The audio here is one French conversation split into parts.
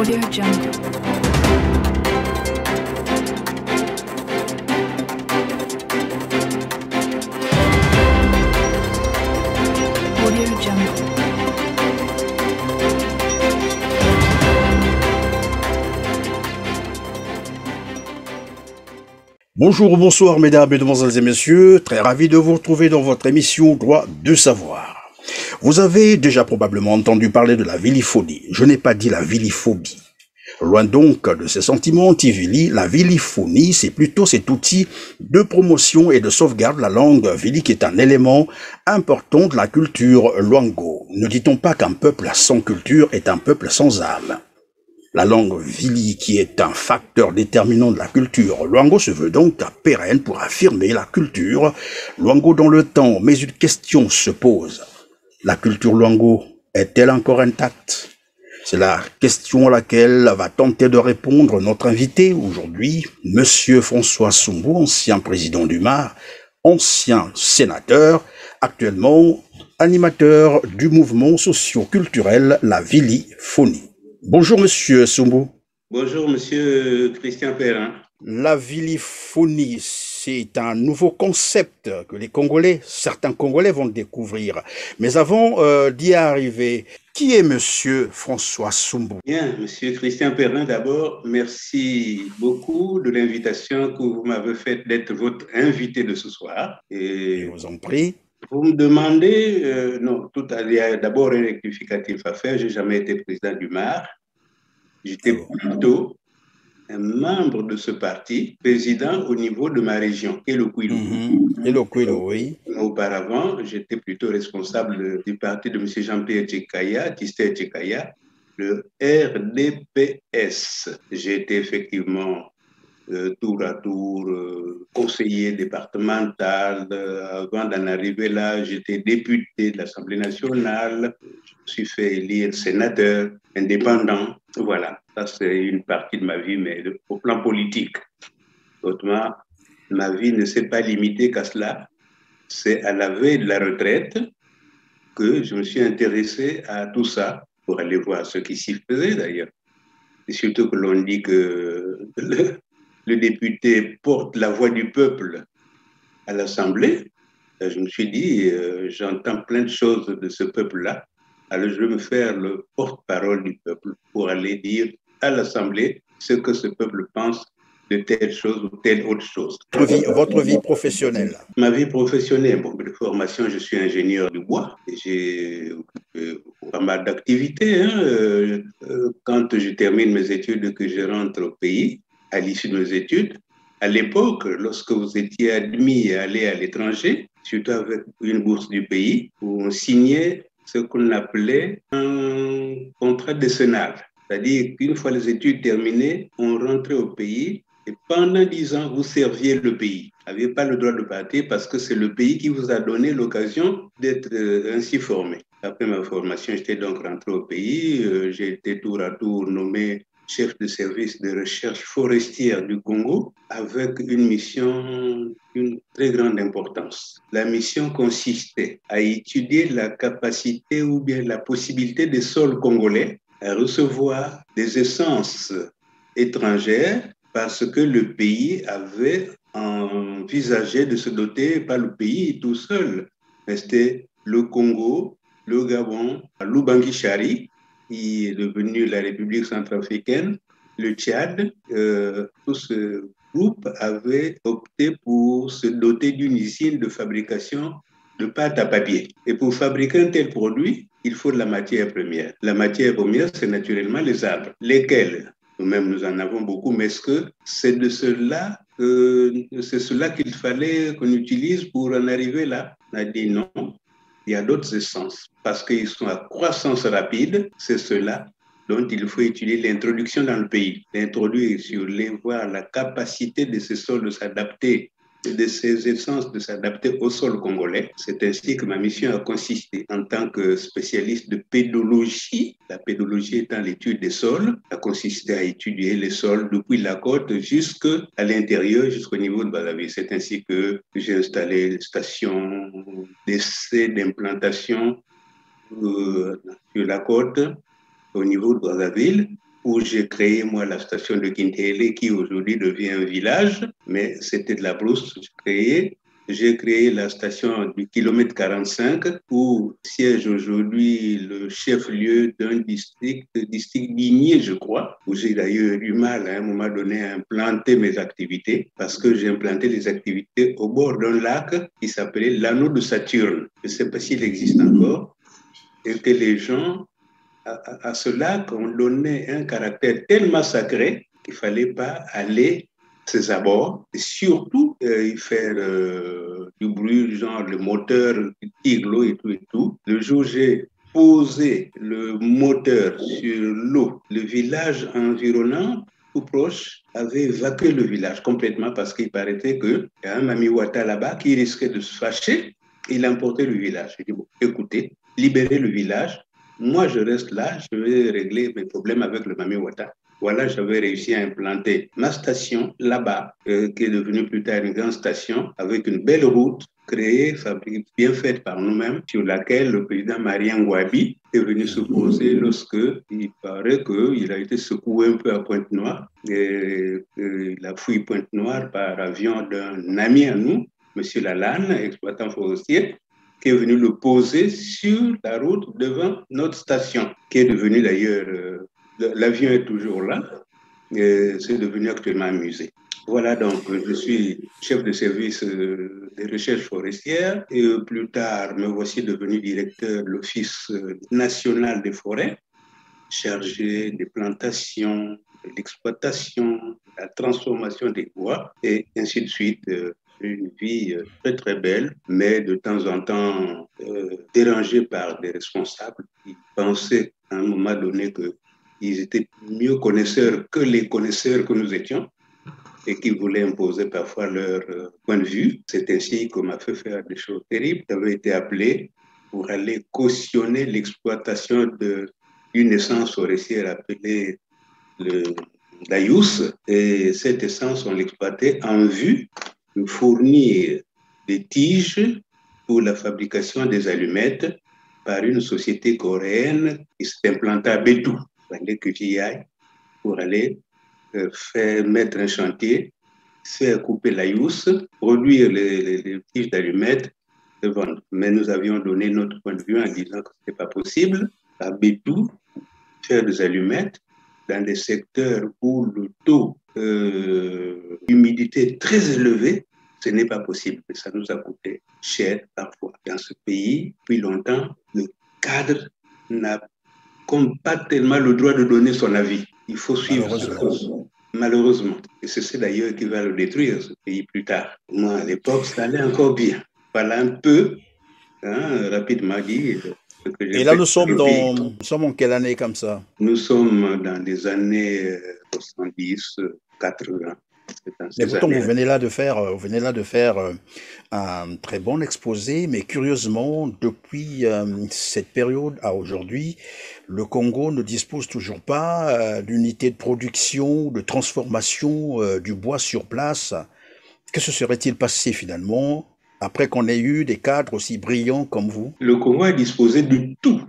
Audio Jungle. Audio Jungle. Bonjour, bonsoir mesdames, mesdemoiselles et messieurs, très ravi de vous retrouver dans votre émission Droit de savoir. Vous avez déjà probablement entendu parler de la viliphonie, je n'ai pas dit la viliphobie. Loin donc de ces sentiments anti-vili, la viliphonie, c'est plutôt cet outil de promotion et de sauvegarde de la langue vili qui est un élément important de la culture Lwango. Ne dit-on pas qu'un peuple sans culture est un peuple sans âme? La langue vili, qui est un facteur déterminant de la culture Lwango, se veut donc pérenne pour affirmer la culture Lwango dans le temps. Mais une question se pose. La culture Lwango est-elle encore intacte? C'est la question à laquelle va tenter de répondre notre invité aujourd'hui, Monsieur François Soumbou, ancien président du MAR, ancien sénateur, actuellement animateur du mouvement socio-culturel La Viliphonie. Bonjour Monsieur Soumbou. Bonjour Monsieur Christian Perrin. La viliphonie, c'est un nouveau concept que les Congolais, certains Congolais vont découvrir. Mais avant d'y arriver, qui est Monsieur François Soumbou? Bien, Monsieur Christian Perrin, d'abord, merci beaucoup de l'invitation que vous m'avez faite d'être votre invité de ce soir. Je vous en prie. Vous me demandez, il y a d'abord un rectificatif à faire. Je n'ai jamais été président du MAR. J'étais plutôt un membre de ce parti, président au niveau de ma région, qui est le Kwilu. Et le Kwilu, oui. Auparavant, j'étais plutôt responsable du parti de M. Jean-Pierre Tchekaya, Tister Tchekaya, le RDPS. J'ai été effectivement tour à tour conseiller départemental. Avant d'en arriver là, j'étais député de l'Assemblée nationale. Je me suis fait élire sénateur indépendant. Voilà, ça c'est une partie de ma vie, mais au plan politique. Autrement, ma vie ne s'est pas limitée qu'à cela. C'est à la veille de la retraite que je me suis intéressé à tout ça pour aller voir ce qui s'y faisait d'ailleurs. Et surtout que l'on dit que le député porte la voix du peuple à l'Assemblée. Je me suis dit, j'entends plein de choses de ce peuple-là. Alors je vais me faire le porte-parole du peuple pour aller dire à l'Assemblée ce que ce peuple pense de telle chose ou telle autre chose. Votre vie professionnelle? Ma vie professionnelle, bon, de formation, je suis ingénieur du bois. J'ai pas mal d'activités. Quand je termine mes études, que je rentre au pays, à l'issue de mes études, à l'époque, lorsque vous étiez admis à aller à l'étranger, surtout avec une bourse du pays, où on signait ce qu'on appelait un contrat décennal. C'est-à-dire qu'une fois les études terminées, on rentrait au pays et pendant 10 ans, vous serviez le pays. Vous n'aviez pas le droit de partir parce que c'est le pays qui vous a donné l'occasion d'être ainsi formé. Après ma formation, j'étais donc rentré au pays. J'ai été tour à tour nommé chef de service de recherche forestière du Congo avec une mission d'une très grande importance. La mission consistait à étudier la capacité ou bien la possibilité des sols congolais à recevoir des essences étrangères parce que le pays avait envisagé de se doter, pas le pays tout seul, mais c'était le Congo, le Gabon, l'Ubangi-Chari, qui est devenu la République centrafricaine, le Tchad. Tout ce groupe avait opté pour se doter d'une usine de fabrication de pâte à papier. Et pour fabriquer un tel produit, il faut de la matière première. La matière première, c'est naturellement les arbres, lesquels nous-mêmes nous en avons beaucoup, mais est-ce que c'est de cela qu'il fallait qu'on utilise pour en arriver là? On a dit non. Il y a d'autres essences, parce qu'ils sont à croissance rapide, c'est cela dont il faut étudier l'introduction dans le pays. L'introduire sur voir la capacité de ces sols de s'adapter, de ces essences de s'adapter au sol congolais. C'est ainsi que ma mission a consisté en tant que spécialiste de pédologie. La pédologie étant l'étude des sols, a consisté à étudier les sols depuis la côte jusqu'à l'intérieur, jusqu'au niveau de Brazzaville. C'est ainsi que j'ai installé une station d'essai d'implantation sur la côte au niveau de Brazzaville. où j'ai créé, moi, la station de Kintéélé, qui aujourd'hui devient un village, mais c'était de la brousse. J'ai créé la station du kilomètre 45, où siège aujourd'hui le chef-lieu d'un district minier, je crois, où j'ai d'ailleurs eu mal à un moment donné à implanter mes activités, parce que j'ai implanté les activités au bord d'un lac qui s'appelait l'anneau de Saturne. Je ne sais pas s'il existe encore, et que les gens à ce lac, on donnait un caractère tellement sacré qu'il ne fallait pas aller à ses abords et surtout y faire du bruit, genre le moteur qui tire l'eau et tout et tout. Le jour où j'ai posé le moteur sur l'eau, le village environnant, tout proche, avait évacué le village complètement parce qu'il paraissait qu'il y a un Mami Wata là-bas qui risquait de se fâcher. Il a emporté le village. J'ai dit, bon, écoutez, libérez le village. Moi, je reste là, je vais régler mes problèmes avec le Mami Wata. Voilà, j'avais réussi à implanter ma station là-bas, qui est devenue plus tard une grande station, avec une belle route créée, fabriquée, bien faite par nous-mêmes, sur laquelle le président Marien Ngouabi est venu se poser lorsque il paraît qu'il a été secoué un peu à Pointe-Noire. Il a fui Pointe-Noire par avion d'un ami à nous, M. Lalanne, exploitant forestier, qui est venu le poser sur la route devant notre station, qui est devenue d'ailleurs, l'avion est toujours là, c'est devenu actuellement un musée. Voilà, donc je suis chef de service des recherches forestières et plus tard me voici devenu directeur de l'Office national des forêts, chargé des plantations, de l'exploitation, de la transformation des bois et ainsi de suite. Une vie très très belle, mais de temps en temps dérangée par des responsables qui pensaient à un moment donné qu'ils étaient mieux connaisseurs que les connaisseurs que nous étions et qui voulaient imposer parfois leur point de vue. C'est ainsi qu'on m'a fait faire des choses terribles. J'avais été appelé pour aller cautionner l'exploitation d'une essence forestière appelée l'Ayus. Et cette essence, on l'exploitait en vue de fournir des tiges pour la fabrication des allumettes par une société coréenne qui s'est implantée à Bétou. Il fallait que j'y aille pour aller faire mettre un chantier, faire couper l'Ayus, produire les tiges d'allumettes et vendre. Mais nous avions donné notre point de vue en disant que ce n'était pas possible à Bétou faire des allumettes dans des secteurs où le taux d'humidité est très élevé, ce n'est pas possible. Et ça nous a coûté cher parfois. Dans ce pays, depuis longtemps, le cadre n'a pas tellement le droit de donner son avis. Il faut suivre ce cours. Malheureusement. Et c'est d'ailleurs qui va le détruire, ce pays, plus tard. Moi, à l'époque, ça allait encore bien. Voilà un peu, rapidement dit. Et là, nous sommes en quelle année comme ça? Nous sommes dans les années 70, 80. Mais pourtant, vous venez là de faire un très bon exposé, mais curieusement, depuis cette période à aujourd'hui, le Congo ne dispose toujours pas d'unité de production, de transformation du bois sur place. Que se serait-il passé finalement après qu'on ait eu des cadres aussi brillants comme vous? Le Congo a disposé de tout,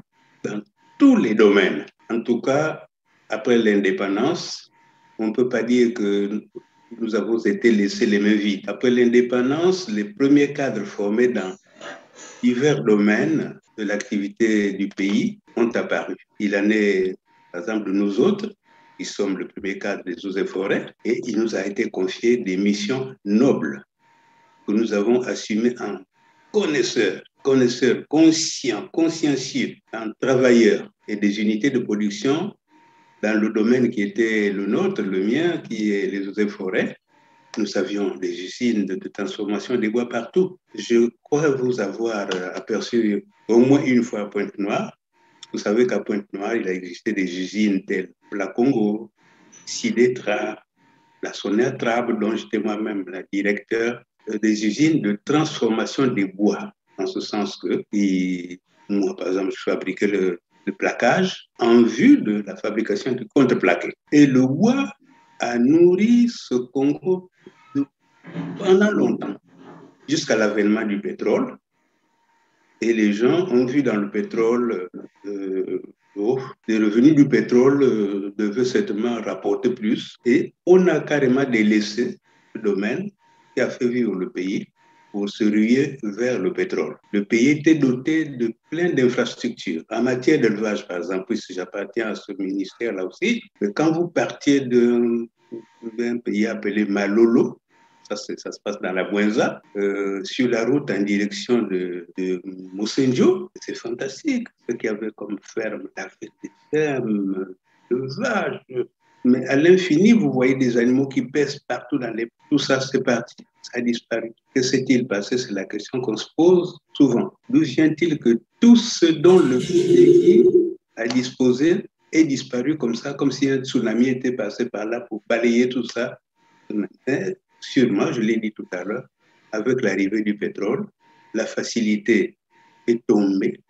dans tous les domaines. En tout cas, après l'indépendance, on ne peut pas dire que nous avons été laissés les mains vides. Après l'indépendance, les premiers cadres formés dans divers domaines de l'activité du pays ont apparu. Il en est, par exemple, de nous autres, qui sommes le premier cadre des eaux et forêts, et il nous a été confié des missions nobles que nous avons assumées en connaisseurs, conscients, consciencieux, en travailleurs et des unités de production dans le domaine qui était le nôtre, le mien, qui est les eaux et forêts. Nous avions des usines de transformation des bois partout. Je crois vous avoir aperçu au moins une fois à Pointe-Noire. Vous savez qu'à Pointe-Noire, il a existé des usines telles la Congo, Sidétra, la Sonatrab, dont j'étais moi-même la directeur, des usines de transformation des bois, en ce sens que moi, par exemple, je fabriquais le plaquage en vue de la fabrication du contreplaqué. Et le bois a nourri ce Congo pendant longtemps, jusqu'à l'avènement du pétrole. Et les gens ont vu dans le pétrole, les revenus du pétrole devaient certainement rapporter plus. Et on a carrément délaissé le domaine qui a fait vivre le pays pour se ruer vers le pétrole. Le pays était doté de plein d'infrastructures. En matière d'élevage, par exemple, puisque j'appartiens à ce ministère-là aussi, quand vous partiez d'un pays appelé Malolo, ça se passe dans la Bouenza, sur la route en direction de Mosenjo. C'est fantastique, ce qu'il y avait comme ferme, la fête des fermes, de vaches. Mais à l'infini, vous voyez des animaux qui pèsent partout dans les... Tout ça, c'est parti, ça a disparu. Que s'est-il passé? C'est la question qu'on se pose souvent. D'où vient-il que tout ce dont le pays a disposé est disparu comme ça, comme si un tsunami était passé par là pour balayer tout ça? Mais sûrement, je l'ai dit tout à l'heure, avec l'arrivée du pétrole, la facilité est tombée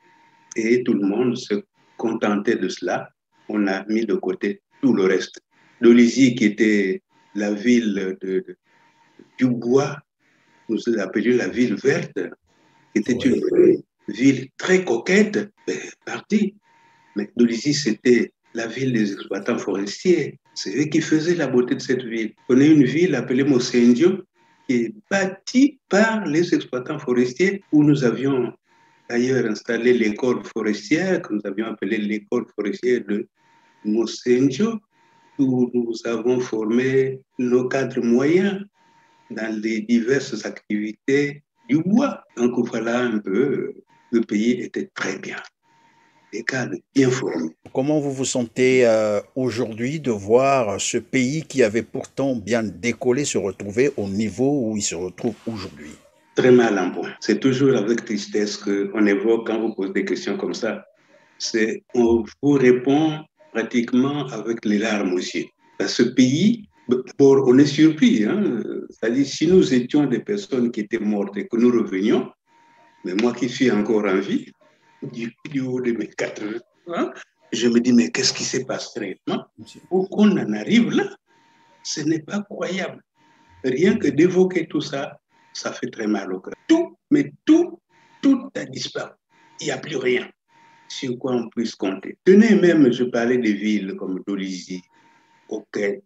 et tout le monde se contentait de cela. On a mis de côté tout le reste. Dolisie, qui était la ville du bois, nous appelions la ville verte, qui était une ville très coquette, partie. Mais Dolisie, c'était la ville des exploitants forestiers. C'est eux qui faisaient la beauté de cette ville. On a une ville appelée Mosendio, qui est bâtie par les exploitants forestiers, où nous avions d'ailleurs installé l'école forestière, que nous avions appelée l'école forestière de Mosendio, où nous avons formé nos cadres moyens dans les diverses activités du bois. Donc voilà un peu, le pays était très bien. Des cadres bien formés. Comment vous vous sentez aujourd'hui de voir ce pays qui avait pourtant bien décollé se retrouver au niveau où il se retrouve aujourd'hui? Très mal en point. C'est toujours avec tristesse qu'on évoque quand vous posez des questions comme ça. On vous répond pratiquement avec les larmes aussi. Dans ce pays, on est surpris. Hein? C'est-à-dire, si nous étions des personnes qui étaient mortes et que nous revenions, mais moi qui suis encore en vie, du haut de mes 80 ans, je me dis, mais qu'est-ce qui s'est passé réellement pour qu'on en arrive là? Ce n'est pas croyable. Rien que d'évoquer tout ça, ça fait très mal au cœur. Tout, mais tout a disparu. Il n'y a plus rien sur quoi on puisse compter. Tenez même, je parlais des villes comme Dolisie, Coquette,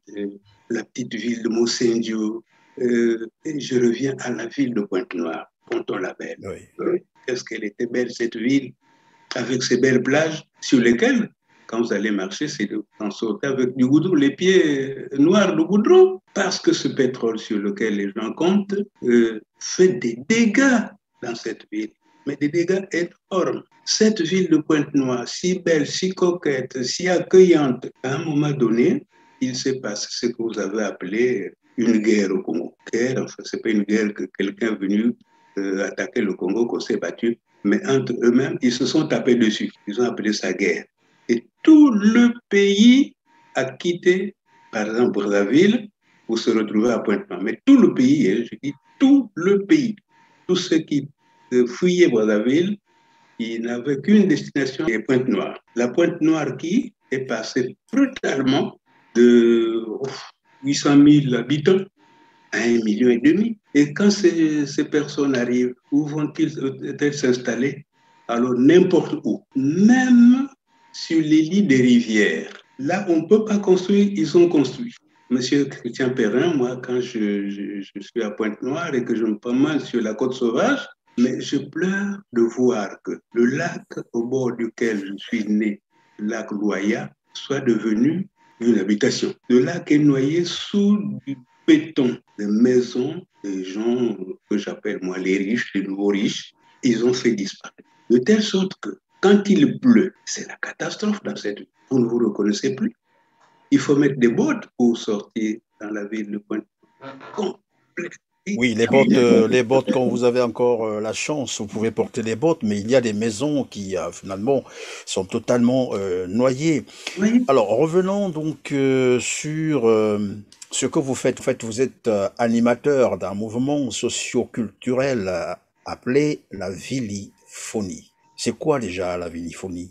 la petite ville de Mosendio, je reviens à la ville de Pointe-Noire, Ponton-la-Belle. Oui. Qu'est-ce qu'elle était belle, cette ville, avec ses belles plages sur lesquelles, quand vous allez marcher, c'est d'en sortir avec du goudron, les pieds noirs de goudron, parce que ce pétrole sur lequel les gens comptent fait des dégâts dans cette ville, mais des dégâts énormes. Cette ville de Pointe-Noire, si belle, si coquette, si accueillante, à un moment donné, il s'est passé ce que vous avez appelé une guerre au Congo. Guerre, enfin, ce n'est pas une guerre que quelqu'un est venu attaquer le Congo, qu'on s'est battu, mais entre eux-mêmes, ils se sont tapés dessus. Ils ont appelé ça guerre. Et tout le pays a quitté, par exemple, Brazzaville, pour se retrouver à Pointe-Noire. Mais tout le pays, je dis tout le pays, tous ceux qui fuyaient Brazzaville, ils n'avaient qu'une destination, c'est Pointe-Noire. La Pointe-Noire qui est passée brutalement de 800 000 habitants à 1,5 million. Et quand ces personnes arrivent, où vont-ils peut-être s'installer? Alors n'importe où, même sur les lits des rivières. Là, on ne peut pas construire, ils ont construit. Monsieur Christian Perrin, moi, quand je suis à Pointe-Noire et que je me promène sur la côte sauvage, mais je pleure de voir que le lac au bord duquel je suis né, le lac Loya, soit devenu une habitation. Le lac est noyé sous du béton, des maisons, des gens que j'appelle moi les riches, les nouveaux riches, ils ont fait disparaître. De telle sorte que quand il pleut, c'est la catastrophe dans cette ville. Vous ne vous reconnaissez plus. Il faut mettre des bottes pour sortir dans la ville de Pointe-Noire. Oui, les bottes, quand vous avez encore la chance, vous pouvez porter les bottes, mais il y a des maisons qui, finalement, sont totalement noyées. Oui. Alors, revenons donc sur ce que vous faites. En fait, vous êtes animateur d'un mouvement socio-culturel appelé la viliphonie. C'est quoi déjà la viliphonie?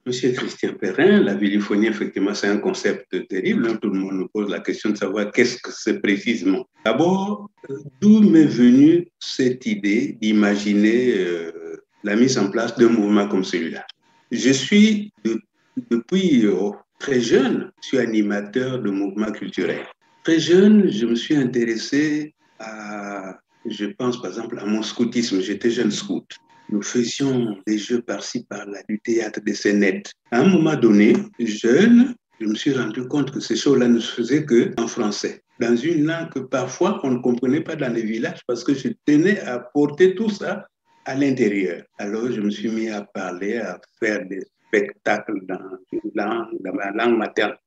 Monsieur Christian Perrin, la viliphonie, effectivement, c'est un concept terrible. Tout le monde nous pose la question de savoir qu'est-ce que c'est précisément. D'abord, d'où m'est venue cette idée d'imaginer la mise en place d'un mouvement comme celui-là. Je suis, depuis très jeune, je suis animateur de mouvements culturels. Très jeune, je me suis intéressé à, je pense par exemple à mon scoutisme. J'étais jeune scout. Nous faisions des jeux par-ci, par-là, du théâtre, des scénettes. À un moment donné, jeune, je me suis rendu compte que ces choses-là ne se faisaient qu'en français, dans une langue que parfois on ne comprenait pas dans les villages parce que je tenais à porter tout ça à l'intérieur. Alors je me suis mis à parler, à faire des spectacles dans ma langue maternelle.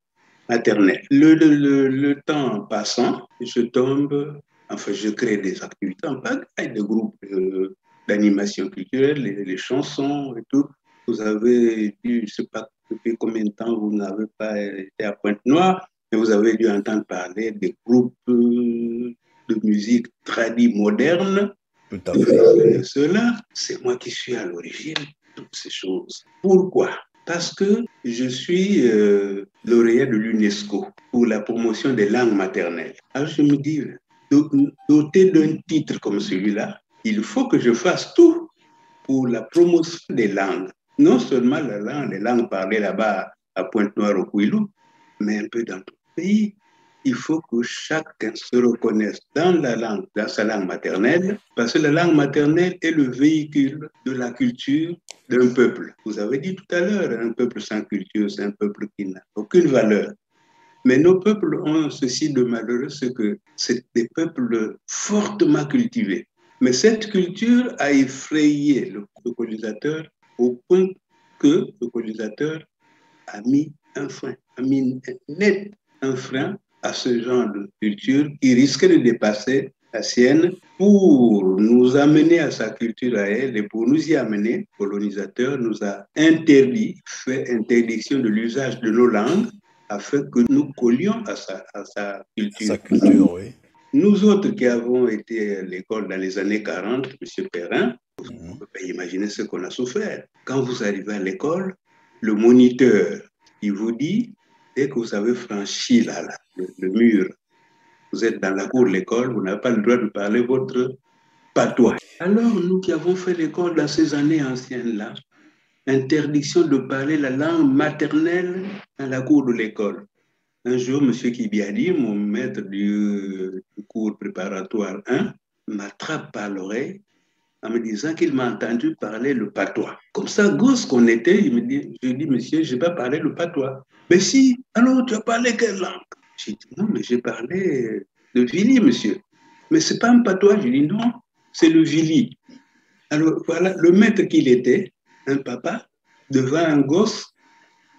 Le temps passant, je crée des activités en pagaille, des groupes d'animation culturelle, les chansons et tout. Vous avez dû, je ne sais pas depuis combien de temps vous n'avez pas été à Pointe-Noire, mais vous avez dû entendre parler des groupes de musique tradie moderne. Tout à fait. Cela, c'est moi qui suis à l'origine de toutes ces choses. Pourquoi? Parce que je suis lauréat de l'UNESCO pour la promotion des langues maternelles. Alors je me dis, doté d'un titre comme celui-là, il faut que je fasse tout pour la promotion des langues. Non seulement les langues parlées là-bas à Pointe-Noire au Kouilou, mais un peu dans tout le pays. Il faut que chacun se reconnaisse dans sa langue maternelle, parce que la langue maternelle est le véhicule de la culture d'un peuple. Vous avez dit tout à l'heure, un peuple sans culture, c'est un peuple qui n'a aucune valeur. Mais nos peuples ont ceci de malheureux, c'est que c'est des peuples fortement cultivés. Mais cette culture a effrayé le colonisateur au point que le colonisateur a mis un frein, a mis net un frein à ce genre de culture qui risquait de dépasser la sienne pour nous amener à sa culture à elle et pour nous y amener. Le colonisateur nous a fait interdiction de l'usage de nos langues afin que nous collions à sa culture. Sa culture, oui. Nous autres qui avons été à l'école dans les années 40, M. Perrin, vous ne pouvez pas imaginer ce qu'on a souffert. Quand vous arrivez à l'école, le moniteur, il vous dit, dès que vous avez franchi le mur, vous êtes dans la cour de l'école, vous n'avez pas le droit de parler votre patois. Alors, nous qui avons fait l'école dans ces années anciennes-là, interdiction de parler la langue maternelle dans la cour de l'école. Un jour, M. Kibiadi, mon maître du cours préparatoire 1, m'attrape par l'oreille en me disant qu'il m'a entendu parler le patois. Comme ça, gosse qu'on était, je dis, monsieur, je n'ai pas parlé le patois. Mais si, alors tu as parlé quelle langue? J'ai dit, non, mais j'ai parlé de Vili, monsieur. Mais ce n'est pas un patois. Je dis, non, c'est le Vili. Alors voilà, le maître qu'il était, un papa, devant un gosse,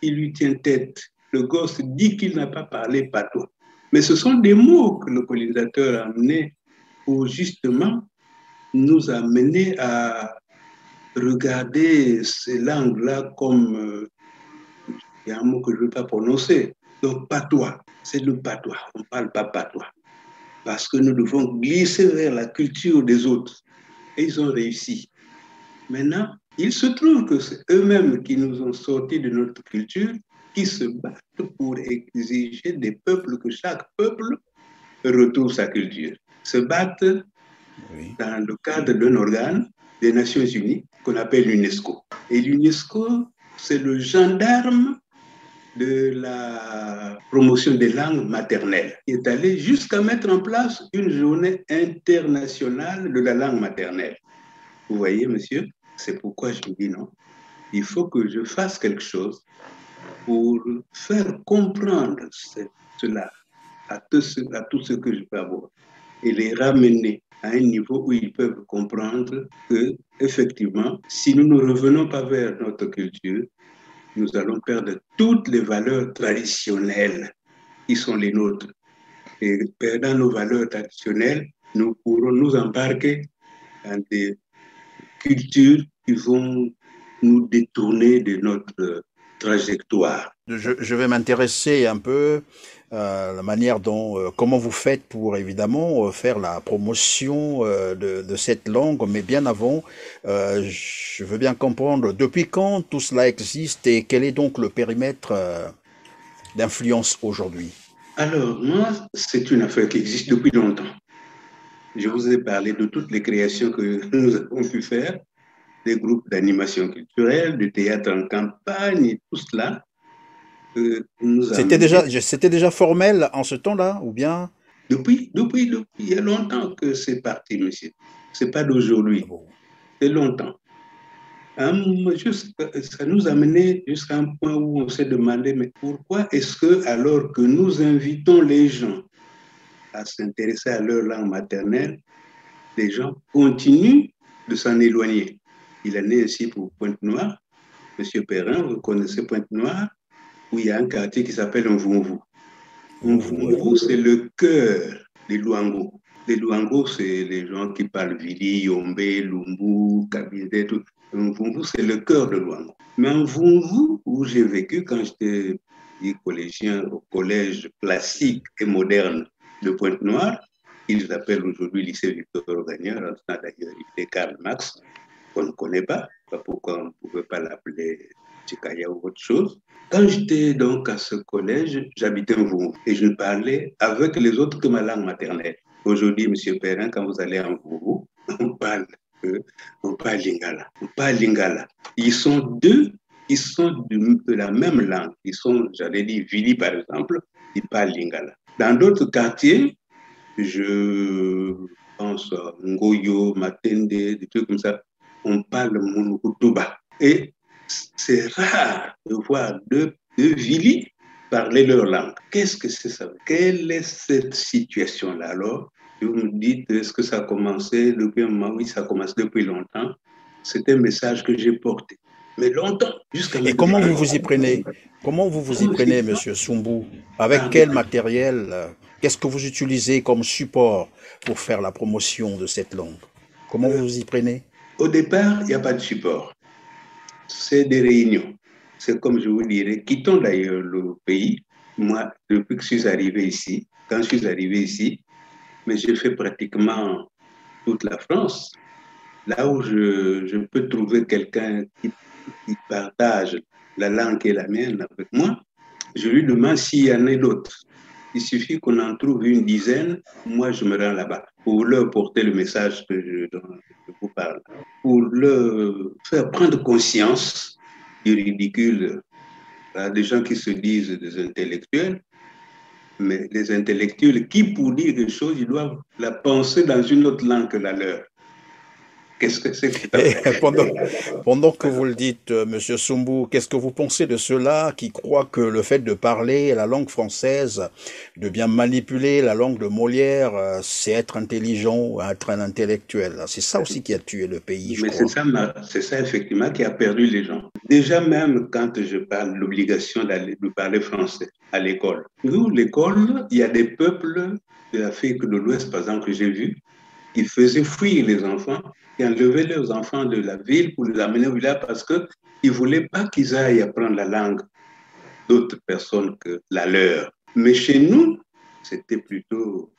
il lui tient tête. Le gosse dit qu'il n'a pas parlé patois. Mais ce sont des mots que le colonisateur a amenés pour justement nous amener à regarder ces langues-là comme, il y a un mot que je ne veux pas prononcer, donc patois, c'est le patois, on ne parle pas patois, parce que nous devons glisser vers la culture des autres. Et ils ont réussi. Maintenant, il se trouve que c'est eux-mêmes qui nous ont sortis de notre culture, qui se battent pour exiger des peuples que chaque peuple retrouve sa culture. Se battent dans le cadre d'un organe des Nations Unies qu'on appelle l'UNESCO. Et l'UNESCO, c'est le gendarme de la promotion des langues maternelles. Il est allé jusqu'à mettre en place une journée internationale de la langue maternelle. Vous voyez, monsieur, c'est pourquoi je me dis non. Il faut que je fasse quelque chose pour faire comprendre cela à tous ceux que je peux avoir et les ramener à un niveau où ils peuvent comprendre que, effectivement, si nous ne revenons pas vers notre culture, nous allons perdre toutes les valeurs traditionnelles qui sont les nôtres. Et perdant nos valeurs traditionnelles, nous pourrons nous embarquer dans des cultures qui vont nous détourner de notre trajectoire. Je vais m'intéresser un peu à la manière dont, comment vous faites pour évidemment faire la promotion de cette langue, mais bien avant, je veux bien comprendre depuis quand tout cela existe et quel est donc le périmètre d'influence aujourd'hui. Alors, moi, c'est une affaire qui existe depuis longtemps. Je vous ai parlé de toutes les créations que nous avons pu faire. des groupes d'animation culturelle, de théâtre en campagne, et tout cela nous a amené C'était déjà formel en ce temps-là, ou bien? depuis, il y a longtemps que c'est parti, monsieur. C'est pas Ah d'aujourd'hui, bon. c'est longtemps. Ça nous a amené jusqu'à un point où on s'est demandé, mais pourquoi est-ce que, alors que nous invitons les gens à s'intéresser à leur langue maternelle, les gens continuent de s'en éloigner? Il en est ainsi pour Pointe-Noire. Monsieur Perrin, vous connaissez Pointe-Noire, où il y a un quartier qui s'appelle Mvumvu. Ouais. Mvumvu, c'est le cœur des Luango. Les Luango, c'est les gens qui parlent Vili, Yombe, Lumbu, Kabinde, tout. Mvumvu, c'est le cœur de Luango. Mais Mvumvu, où j'ai vécu quand j'étais collégien au collège classique et moderne de Pointe-Noire, qu'ils appellent aujourd'hui lycée Victor Gagnard, en temps d'ailleurs il était Karl Marx, qu'on ne connaît pas, pas pourquoi on ne pouvait pas l'appeler Chikaya ou autre chose. Quand j'étais donc à ce collège, j'habitais en Mvumvu et je ne parlais avec les autres que ma langue maternelle. Aujourd'hui, Monsieur Perrin, quand vous allez en Mvumvu, on parle, on parle Lingala. On parle Lingala. Ils sont deux, ils sont de la même langue. Ils sont, j'allais dire, Vili par exemple, ils parlent Lingala. Dans d'autres quartiers, je pense à Ngoyo, Matende, des trucs comme ça, on parle Munukutuba. Et c'est rare de voir deux Vili parler leur langue. Qu'est-ce que c'est ça? Quelle est cette situation-là? Alors, vous me dites, est-ce que ça a commencé depuis un moment? Oui, ça a commencé depuis longtemps. C'est un message que j'ai porté. Mais longtemps, jusqu'à Et maintenant. comment vous vous y prenez? Comment vous vous y prenez, Monsieur Sumbu? Avec quel matériel? Qu'est-ce que vous utilisez comme support pour faire la promotion de cette langue? Comment vous vous y prenez? Au départ, il n'y a pas de support. C'est des réunions. C'est comme je vous dirais, quittons d'ailleurs le pays. Moi, depuis que je suis arrivé ici, quand je suis arrivé ici, mais j'ai fait pratiquement toute la France, là où je peux trouver quelqu'un qui partage la langue qui est la mienne avec moi, je lui demande s'il y en a d'autres. Il suffit qu'on en trouve une dizaine, moi je me rends là-bas pour leur porter le message dont je vous parle, pour leur faire prendre conscience du ridicule. Des gens qui se disent des intellectuels, mais les intellectuels qui, pour dire des choses, ils doivent la penser dans une autre langue que la leur. Qu'est-ce que c'est que Et ça? pendant que vous le dites, Monsieur Sumbu, qu'est-ce que vous pensez de ceux-là qui croient que le fait de parler la langue française, de bien manipuler la langue de Molière, c'est être intelligent, être un intellectuel? C'est ça aussi qui a tué le pays, je Mais crois. c'est ça effectivement qui a perdu les gens. Déjà même quand je parle de l'obligation de parler français à l'école. Nous, l'école, il y a des peuples de l'Afrique de l'Ouest, par exemple, que j'ai vu, qui faisaient fuir les enfants, qui enlevaient leurs enfants de la ville pour les amener au village parce qu'ils ne voulaient pas qu'ils aillent apprendre la langue d'autres personnes que la leur. Mais chez nous, c'était plutôt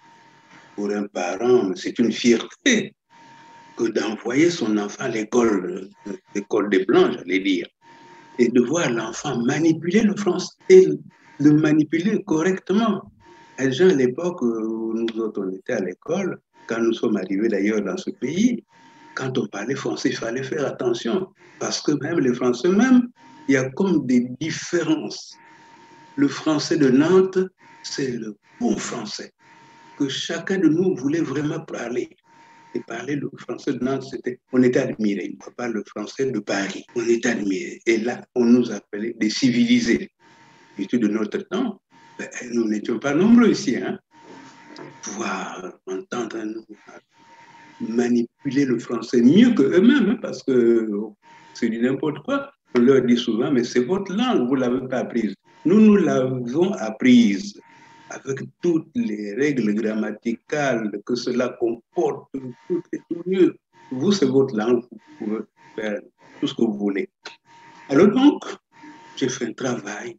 pour un parent, c'est une fierté que d'envoyer son enfant à l'école des Blancs, j'allais dire, et de voir l'enfant manipuler le français et le manipuler correctement. Les gens, à l'époque où nous autres, on était à l'école, quand nous sommes arrivés d'ailleurs dans ce pays, quand on parlait français, il fallait faire attention, parce que même les Français, même, il y a comme des différences. Le français de Nantes, c'est le bon français que chacun de nous voulait vraiment parler. Et parler le français de Nantes, on était admirés. On parle le français de Paris, on était admirés. Et là, on nous appelait des civilisés. Et tout de notre temps, nous n'étions pas nombreux ici, hein, pouvoir entendre manipuler le français mieux qu'eux-mêmes, hein, parce que c'est du n'importe quoi. On leur dit souvent, mais c'est votre langue, vous ne l'avez pas apprise. Nous l'avons apprise avec toutes les règles grammaticales que cela comporte, tout est tout mieux. Vous, c'est votre langue, vous pouvez faire tout ce que vous voulez. Alors donc, j'ai fait un travail,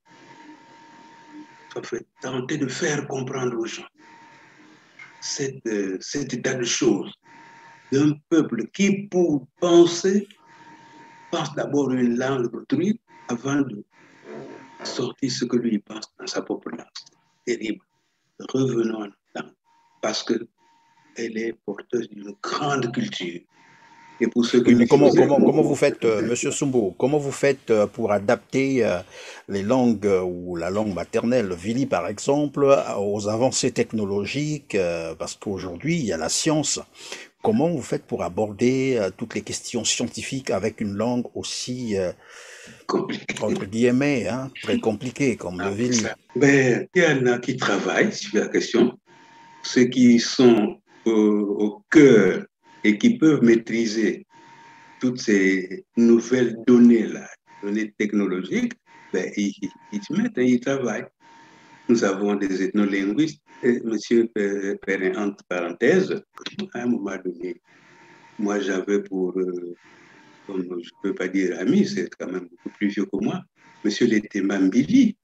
ça fait tenter de faire comprendre aux gens cet état de choses d'un peuple qui, pour penser, pense d'abord une langue d'autrui avant de sortir ce que lui pense dans sa propre langue. C'est terrible. Revenons à notre langue, parce qu'elle est porteuse d'une grande culture. Et pour ce que Oui, mais nous faisons, comment vous faites, Monsieur Sumbo, comment vous faites pour adapter les langues ou la langue maternelle, le Vili par exemple, aux avancées technologiques, parce qu'aujourd'hui, il y a la science. Comment vous faites pour aborder toutes les questions scientifiques avec une langue aussi, entre compliqué guillemets, hein, très compliquée comme le avec Vili? ça. Ben, il y en a qui travaillent sur la question, ceux qui sont au cœur et qui peuvent maîtriser toutes ces nouvelles données-là, données technologiques, ben, ils se mettent, hein, ils travaillent. Nous avons des ethnolinguistes. Et monsieur Perrin, entre parenthèses, à un moment donné, moi j'avais pour, comme je ne peux pas dire ami, c'est quand même beaucoup plus vieux que moi, monsieur Letema Mbili,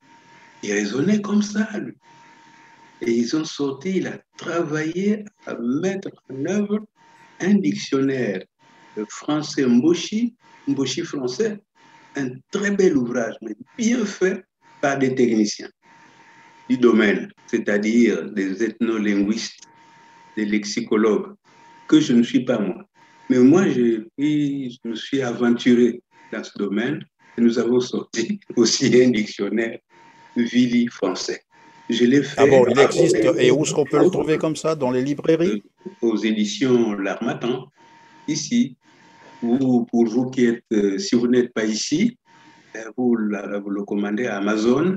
il raisonnait comme ça, lui. Et ils ont sorti, il a travaillé à mettre en œuvre un dictionnaire français Mboshi français, un très bel ouvrage, mais bien fait par des techniciens du domaine, c'est-à-dire des ethnolinguistes, des lexicologues, que je ne suis pas moi. Mais moi, je me suis aventuré dans ce domaine et nous avons sorti aussi un dictionnaire Vili français. Je l'ai Ah fait bon, il existe, et où est-ce qu'on peut le trouver comme ça? Dans les librairies? aux éditions L'Armatan, ici, ou pour vous qui êtes, si vous n'êtes pas ici, vous le commandez à Amazon,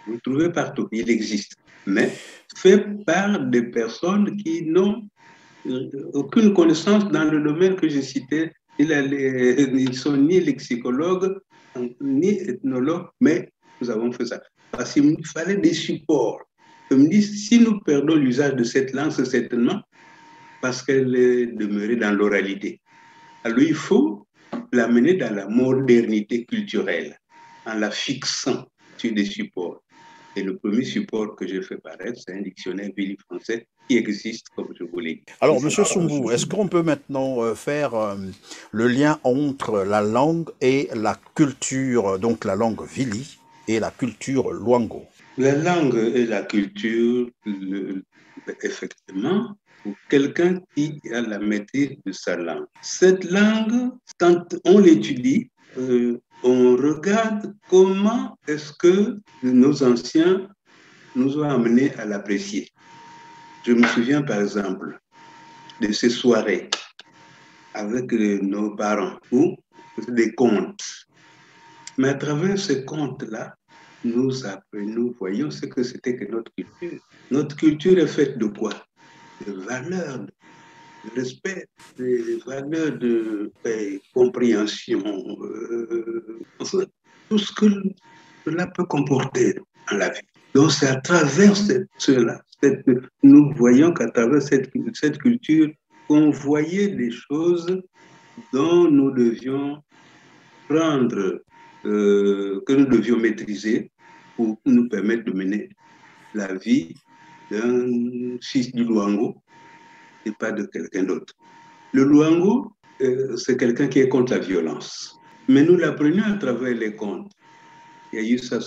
vous le trouvez partout, il existe. Mais fait par des personnes qui n'ont aucune connaissance dans le domaine que j'ai cité. Ils ne sont ni lexicologues, ni ethnologues, mais nous avons fait ça. Parce qu'il fallait des supports. Je me dis, si nous perdons l'usage de cette langue, c'est certainement parce qu'elle est demeurée dans l'oralité. Alors il faut l'amener dans la modernité culturelle, en la fixant sur des supports. Et le premier support que j'ai fait paraître, c'est un dictionnaire Vili français qui existe, comme je vous l'ai Alors, dit. Monsieur Sumbu, est-ce qu'on peut maintenant faire le lien entre la langue et la culture, donc la langue Vili et la culture Luango? La langue et la culture, effectivement, pour quelqu'un qui a la maîtrise de sa langue. Cette langue, quand on l'étudie, on regarde comment est-ce que nos anciens nous ont amenés à l'apprécier. Je me souviens par exemple de ces soirées avec nos parents ou des contes. Mais à travers ces contes-là, nous voyons ce que c'était que notre culture. Notre culture est faite de quoi? De valeurs, de respect, des valeurs de compréhension, enfin, tout ce que cela peut comporter dans la vie. Donc c'est à travers nous voyons qu'à travers cette culture, qu'on voyait des choses dont nous devions prendre, que nous devions maîtriser pour nous permettre de mener la vie d'un fils du Luango et pas de quelqu'un d'autre. Le Luango, c'est quelqu'un qui est contre la violence. Mais nous l'apprenons à travers les contes. Il y a eu ça.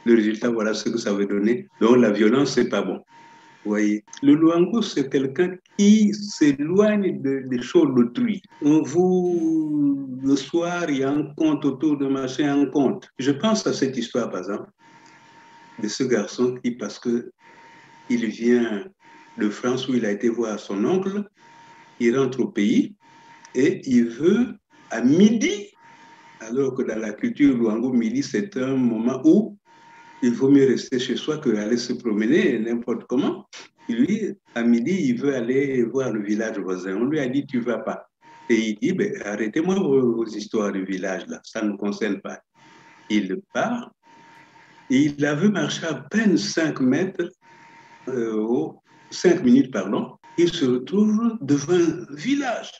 Le résultat, voilà ce que ça veut donner. Donc la violence, c'est pas bon. Vous voyez, le Luango, c'est quelqu'un qui s'éloigne des choses d'autrui. Le soir, il y a un conte autour de machin, un conte. Je pense à cette histoire, par exemple, de ce garçon qui, parce qu'il vient de France où il a été voir son oncle, il rentre au pays et il veut, à midi, alors que dans la culture Luango, midi, c'est un moment où il vaut mieux rester chez soi qu'aller se promener n'importe comment. Lui, à midi, il veut aller voir le village voisin. On lui a dit, tu ne vas pas. Et il dit, ben, arrêtez-moi vos histoires de village, là. Ça ne nous concerne pas. Il part. Et il avait marché à peine 5 mètres, 5 minutes, pardon. Il se retrouve devant un village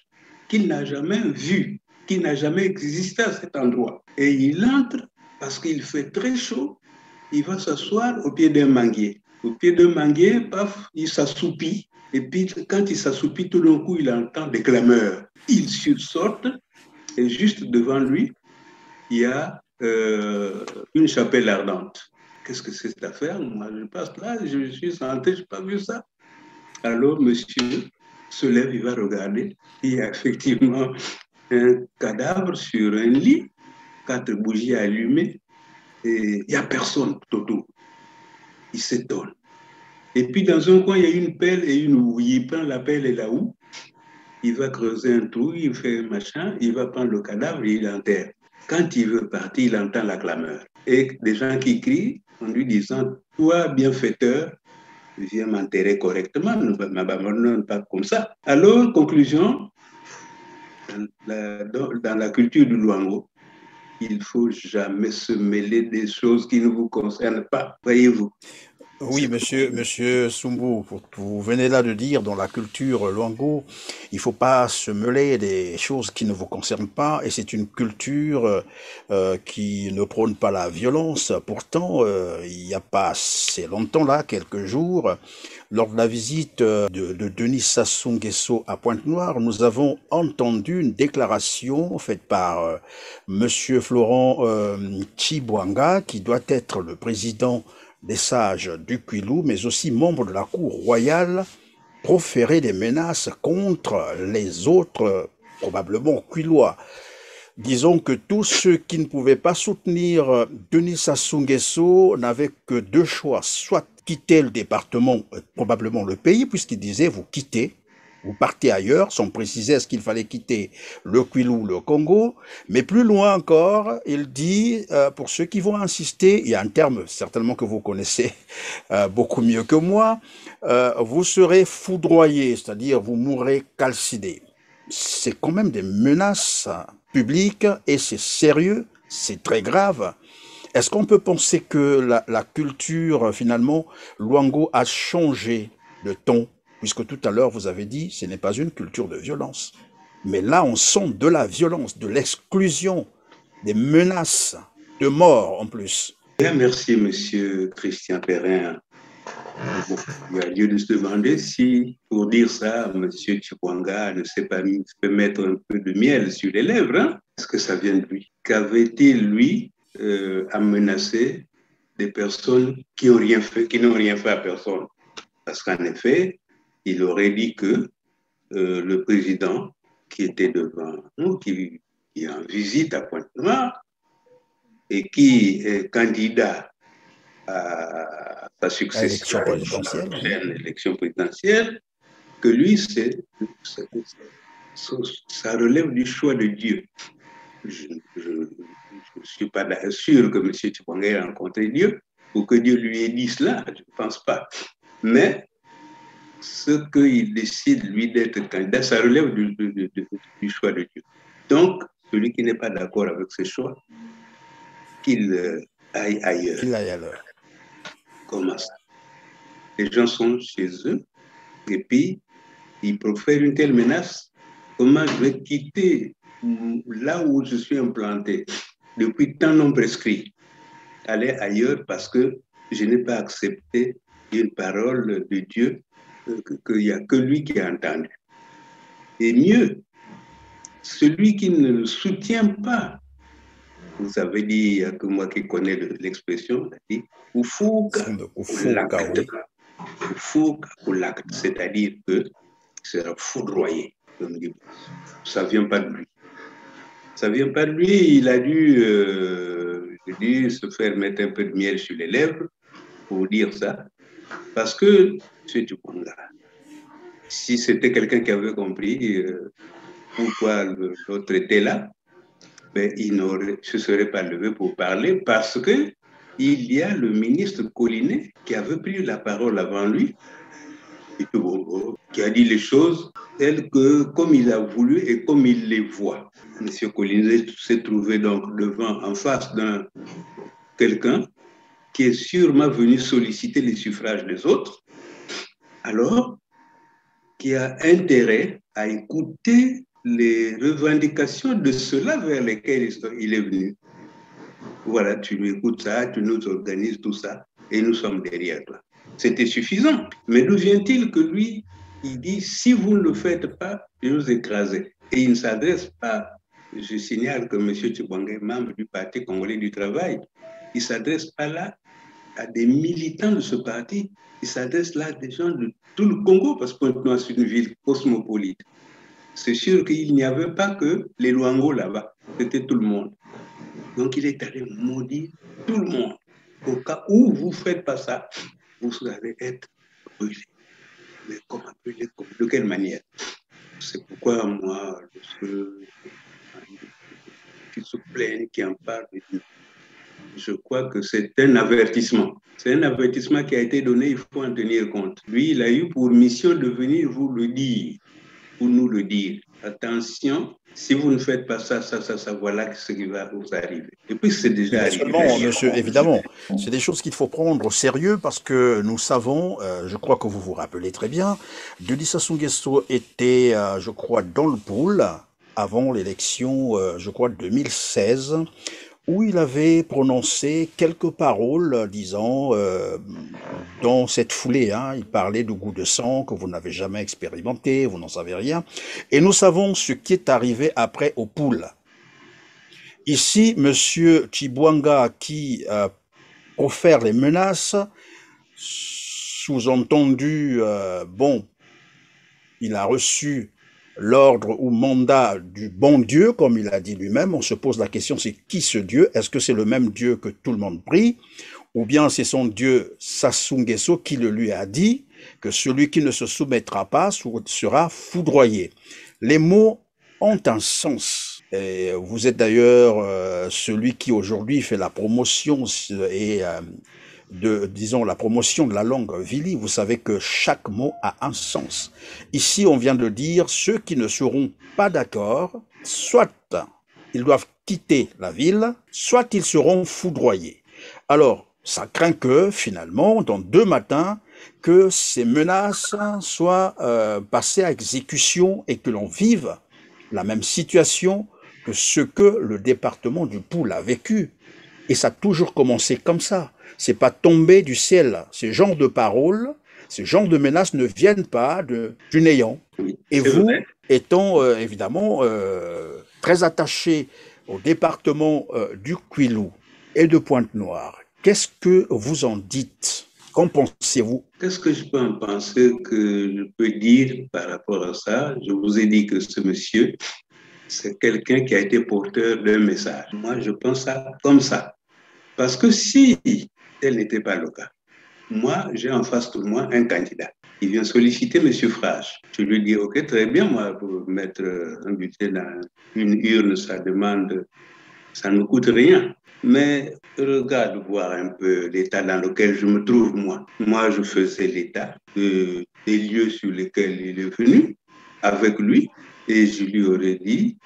qu'il n'a jamais vu, qui n'a jamais existé à cet endroit. Et il entre parce qu'il fait très chaud. Il va s'asseoir au pied d'un manguier. Au pied d'un manguier, paf, il s'assoupit. Et puis, quand il s'assoupit, tout d'un coup, il entend des clameurs. Il sursaute et juste devant lui, il y a une chapelle ardente. Qu'est-ce que c'est cette affaire? Moi, je passe là, je suis santé, je n'ai pas vu ça. Alors, monsieur se lève, il va regarder. Il y a effectivement un cadavre sur un lit, 4 bougies allumées, et il n'y a personne tout autour. Il s'étonne. Et puis dans un coin, il y a une pelle et une houe. Il prend la pelle et la houe, il va creuser un trou, il fait un machin, il va prendre le cadavre et il l'enterre. Quand il veut partir, il entend la clameur. Et des gens qui crient en lui disant, toi, bienfaiteur, viens m'enterrer correctement, ne m'abandonne pas comme ça. Alors, conclusion, dans la culture du Luango, il ne faut jamais se mêler des choses qui ne vous concernent pas, voyez-vous. Oui, monsieur Sumbu, vous venez là de dire dans la culture Luango, il faut pas se mêler des choses qui ne vous concernent pas, et c'est une culture qui ne prône pas la violence. Pourtant, il n'y a pas assez longtemps là, quelques jours, lors de la visite de Denis Sassou Nguesso à Pointe-Noire, nous avons entendu une déclaration faite par monsieur Florent Tchibouanga, qui doit être le président des sages du Kwilu, mais aussi membre de la cour royale, proférer des menaces contre les autres, probablement Kwilois. Disons que tous ceux qui ne pouvaient pas soutenir Denis Sassou Nguesso n'avaient que deux choix, soit quitter le département, probablement le pays, puisqu'il disait vous quittez, vous partez ailleurs, sans préciser est-ce qu'il fallait quitter le Kwilu ou le Congo, mais plus loin encore, il dit, pour ceux qui vont insister, il y a un terme certainement que vous connaissez beaucoup mieux que moi, vous serez foudroyé, c'est-à-dire vous mourrez calciné. C'est quand même des menaces publiques et c'est sérieux, c'est très grave. Est-ce qu'on peut penser que la culture, finalement, Luango a changé de ton? Puisque tout à l'heure, vous avez dit, ce n'est pas une culture de violence. Mais là, on sent de la violence, de l'exclusion, des menaces de mort en plus. Bien, merci, monsieur Christian Perrin. Bon, il y a lieu de se demander si, pour dire ça, monsieur Tchibouanga ne sait pas peut mettre un peu de miel sur les lèvres. Hein? Est-ce que ça vient de lui? Qu'avait-il, lui, à menacer des personnes qui n'ont rien fait à personne? Parce qu'en effet, il aurait dit que le président qui était devant nous, qui est en visite à Pointe-Noire et qui est candidat à sa succession à l'élection présidentielle, que lui, ça relève du choix de Dieu. Je ne suis pas sûr que M. Tchibouanga ait rencontré Dieu ou que Dieu lui ait dit cela, je ne pense pas. Mais ce qu'il décide, lui, d'être candidat, ça relève du choix de Dieu. Donc, celui qui n'est pas d'accord avec ce choix, qu'il aille ailleurs. Qu'il aille ailleurs. Comment ça? Les gens sont chez eux et puis ils profèrent une telle menace. Comment je vais quitter là où je suis implanté depuis tant non prescrit, aller ailleurs parce que je n'ai pas accepté une parole de Dieu qu'il n'y a que lui qui a entendu. Et mieux, celui qui ne le soutient pas, vous avez dit, il n'y a que moi qui connais l'expression, il dit c'est-à-dire qu'il sera foudroyé. Ça ne vient pas de lui. Ça ne vient pas de lui, il a dû se faire mettre un peu de miel sur les lèvres pour dire ça. Parce que, M. Tchibouanga, si c'était quelqu'un qui avait compris pourquoi l'autre était là, ben, il ne se serait pas levé pour parler parce que il y a le ministre Collinet qui avait pris la parole avant lui, qui a dit les choses telles que comme il a voulu et comme il les voit. M. Collinet s'est trouvé donc en face d'un quelqu'un qui est sûrement venu solliciter les suffrages des autres, alors qui a intérêt à écouter les revendications de ceux-là vers lesquels il est venu. Voilà, tu nous écoutes ça, tu nous organises tout ça, et nous sommes derrière toi. C'était suffisant. Mais d'où vient-il que lui, il dit, si vous ne le faites pas, je vais vous écraser. Et il ne s'adresse pas, je signale que M. Tchibouanga est membre du Parti congolais du travail, il ne s'adresse pas là à des militants de ce parti. Il s'adresse là à des gens de tout le Congo, parce que Pointe-Noire, c'est une ville cosmopolite. C'est sûr qu'il n'y avait pas que les Luango là-bas, c'était tout le monde. Donc il est allé maudire tout le monde. Au cas où vous ne faites pas ça, vous allez être brûlés. Mais comment brûlés? De quelle manière? C'est pourquoi moi, ceux qui se plaignent, qui en parlent, je crois que c'est un avertissement. C'est un avertissement qui a été donné, il faut en tenir compte. Lui, il a eu pour mission de venir vous le dire, pour nous le dire. Attention, si vous ne faites pas ça, voilà ce qui va vous arriver. Et puis, c'est déjà Mais arrivé. seulement, monsieur, évidemment, c'est des choses qu'il faut prendre au sérieux parce que nous savons, je crois que vous vous rappelez très bien, Denis Sassou Nguesso était, je crois, dans le pool avant l'élection, je crois, 2016, où il avait prononcé quelques paroles, disant, dans cette foulée, hein, il parlait du goût de sang que vous n'avez jamais expérimenté, vous n'en savez rien, et nous savons ce qui est arrivé après au pool. Ici, monsieur Chibwanga qui profère les menaces, sous-entendu, bon, il a reçu l'ordre ou mandat du bon Dieu, comme il a dit lui-même. On se pose la question, c'est qui ce Dieu? Est-ce que c'est le même Dieu que tout le monde prie? Ou bien c'est son Dieu Sassou Nguesso qui le lui a dit, que celui qui ne se soumettra pas sera foudroyé. Les mots ont un sens. Et vous êtes d'ailleurs celui qui aujourd'hui fait la promotion et disons, la promotion de la langue Vili. Vous savez que chaque mot a un sens. Ici, on vient de dire ceux qui ne seront pas d'accord, soit ils doivent quitter la ville, soit ils seront foudroyés. Alors, ça craint que, finalement, dans 2 matins, que ces menaces soient passées à exécution et que l'on vive la même situation que ce que le département du Poul a vécu. Et ça a toujours commencé comme ça. C'est pas tombé du ciel. Ces genres de paroles, ces genres de menaces ne viennent pas du néant. Et vous, étant évidemment très attaché au département du Kwilu et de Pointe-Noire, qu'est-ce que vous en dites? Qu'en pensez-vous? Qu'est-ce que je peux en penser que je peux dire par rapport à ça? Je vous ai dit que ce monsieur, c'est quelqu'un qui a été porteur d'un message. Moi, je pense ça comme ça. Parce que si tel n'était pas le cas, moi, j'ai en face de moi un candidat. Il vient solliciter M. Frage. Je lui dis, OK, très bien, moi, pour mettre un budget dans une urne, ça ne coûte rien. Mais regarde voir un peu l'état dans lequel je me trouve, moi. Moi, je faisais l'état des lieux sur lesquels il est venu avec lui et je lui aurais dit,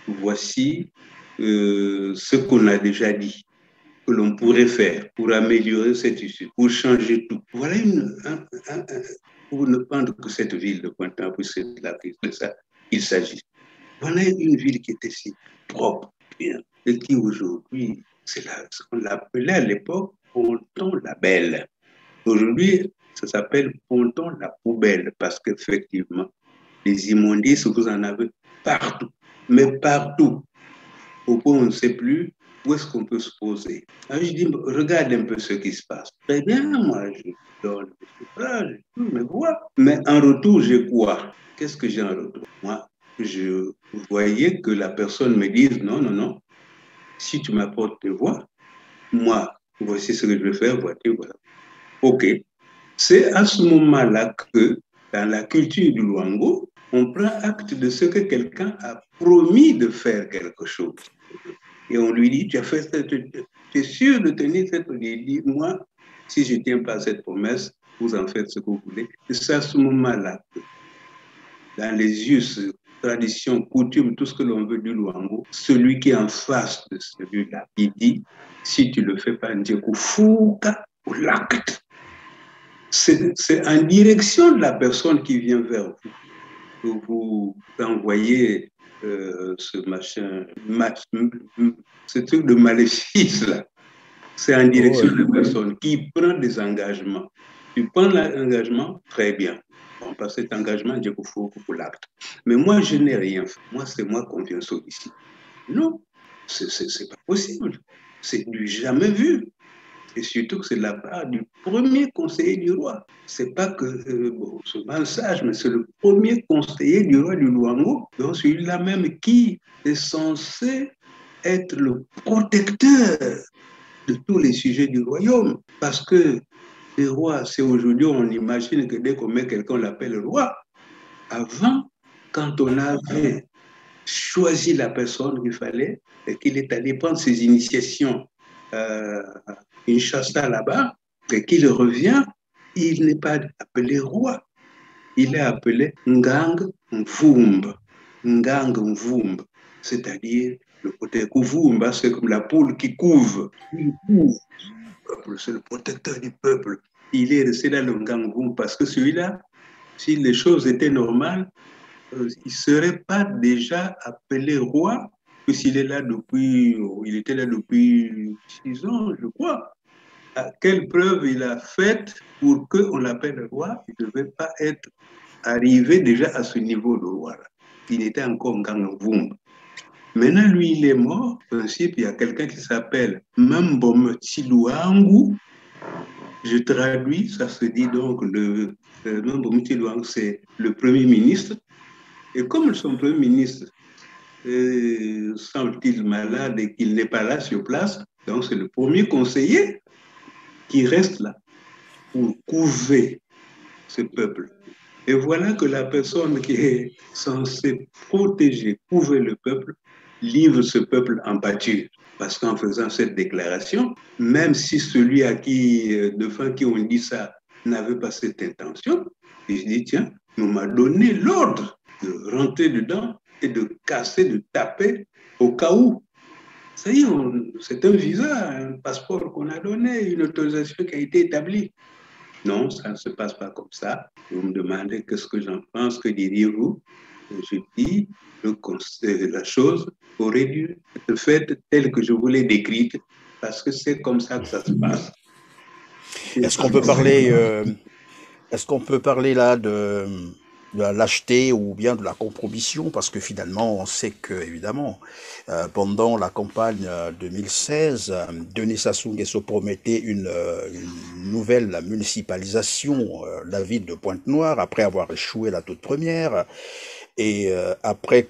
voici ce qu'on a déjà dit, que l'on pourrait faire pour améliorer cette issue, pour changer tout. Voilà pour ne prendre que cette ville de Pointe-Noire, puis c'est de ça qu'il s'agit. Voilà une ville qui était si propre, bien, et qui aujourd'hui, on l'appelait à l'époque Ponton-la-Belle. Aujourd'hui, ça s'appelle Ponton-la-Poubelle, parce qu'effectivement, les immondices, vous en avez partout, mais partout, au point où on ne sait plus où est-ce qu'on peut se poser. Alors je dis, regarde un peu ce qui se passe. Très bien, moi, je donne des suffrages, me vois. Mais en retour, j'ai quoi? Qu'est-ce que j'ai en retour? Moi, je voyais que la personne me dise, non, non, non, si tu m'apportes tes voix, moi, voici ce que je vais faire, voilà. OK. C'est à ce moment-là que, dans la culture du Luango, on prend acte de ce que quelqu'un a promis de faire quelque chose. Et on lui dit, tu es sûr de tenir cette promesse? Il dit, moi, si je ne tiens pas cette promesse, vous en faites ce que vous voulez. Et c'est à ce moment-là que, dans les us, traditions, coutumes, tout ce que l'on veut du Luango, celui qui est en face de celui-là, il dit, si tu ne le fais pas, l'acte. C'est en direction de la personne qui vient vers vous que vous envoyez ce machin, ce truc de maléfice là. C'est en direction de la personne qui prend des engagements. Tu prends l'engagement, très bien. On passe cet engagement, il faut l'acte. Mais moi, je n'ai rien fait. Moi, c'est moi qu'on vient solliciter. Non, c'est pas possible. C'est du jamais vu. Et surtout que c'est de la part du premier conseiller du roi. C'est pas que, bon, c'est mal sage, mais c'est le premier conseiller du roi du Luango, donc celui-là même qui est censé être le protecteur de tous les sujets du royaume. Parce que les rois, c'est aujourd'hui, on imagine que dès qu'on met quelqu'un, on l'appelle roi. Avant, quand on avait choisi la personne qu'il fallait, et qu'il est allé prendre ses initiations Kinshasa là-bas, et qu'il revient, il n'est pas appelé roi, il est appelé Ngang Mvumba. Ngang Mvumba, c'est-à-dire le côté Kuvumba, c'est comme la poule qui couve. Il couvre le peuple, c'est le protecteur du peuple. Il est resté dans le Ngang Mvumba parce que celui-là, si les choses étaient normales, il ne serait pas déjà appelé roi, puisqu'il est là depuis, il était là depuis 6 ans, je crois. À quelle preuve il a faite pour qu'on l'appelle roi? Il ne devait pas être arrivé déjà à ce niveau de roi-là. Il était encore Ngangavum. Maintenant, lui, il est mort. En principe, il y a quelqu'un qui s'appelle Mbom Tsiluangu. Je traduis, ça se dit donc le Mbom Tsiluangu, c'est le premier ministre. Et comme son premier ministre semble-t-il malade et qu'il n'est pas là sur place, donc c'est le premier conseiller qui reste là pour couver ce peuple. Et voilà que la personne qui est censée protéger, couver le peuple, livre ce peuple en pâture. Parce qu'en faisant cette déclaration, même si celui à qui, devant qui on dit ça, n'avait pas cette intention, il se dit, tiens, on m'a donné l'ordre de rentrer dedans et de casser, de taper au cas où. Ça y est, c'est un visa, un passeport qu'on a donné, une autorisation qui a été établie. Non, ça ne se passe pas comme ça. Vous me demandez qu'est-ce que j'en pense, que diriez-vous? Je dis que la chose aurait dû être faite telle que je vous l'ai décrite, parce que c'est comme ça que ça se passe. Est-ce qu'on peut parler, est-ce qu'on peut parler là de la lâcheté ou bien de la compromission? Parce que finalement, on sait que, évidemment, pendant la campagne 2016, Denis Sassou Nguesso promettait une nouvelle municipalisation de la ville de Pointe-Noire après avoir échoué la toute première. Et après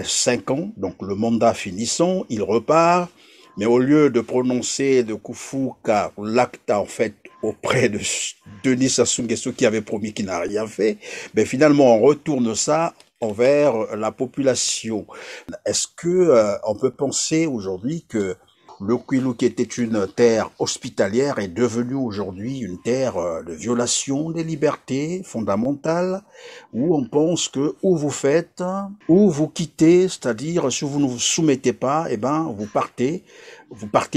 5 ans, donc le mandat finissant, il repart. Mais au lieu de prononcer de Kufuka l'acte en fait auprès de Denis Sassou Nguesso qui avait promis qu'il n'a rien fait, ben finalement on retourne ça envers la population. Est-ce que on peut penser aujourd'hui que le Kwilu, qui était une terre hospitalière, est devenu aujourd'hui une terre de violation des libertés fondamentales, où on pense que ou vous faites, ou vous quittez, c'est-à-dire si vous ne vous soumettez pas, eh ben vous partez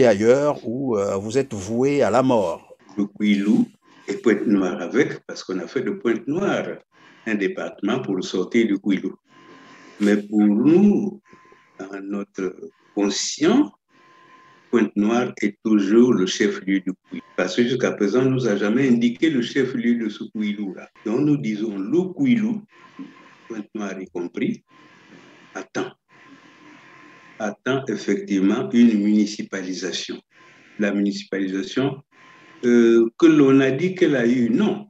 ailleurs, ou vous êtes voué à la mort. Le Kwilu et Pointe-Noire avec, parce qu'on a fait de Pointe-Noire un département pour sortir du Kwilu. Mais pour nous, dans notre conscient, Pointe-Noire est toujours le chef-lieu du Kwilu. Parce que jusqu'à présent, on ne nous a jamais indiqué le chef-lieu de ce Kwilu-là. Donc nous disons le Kwilu, Pointe-Noire y compris, attend effectivement une municipalisation. La municipalisation que l'on a dit qu'elle a eu, non.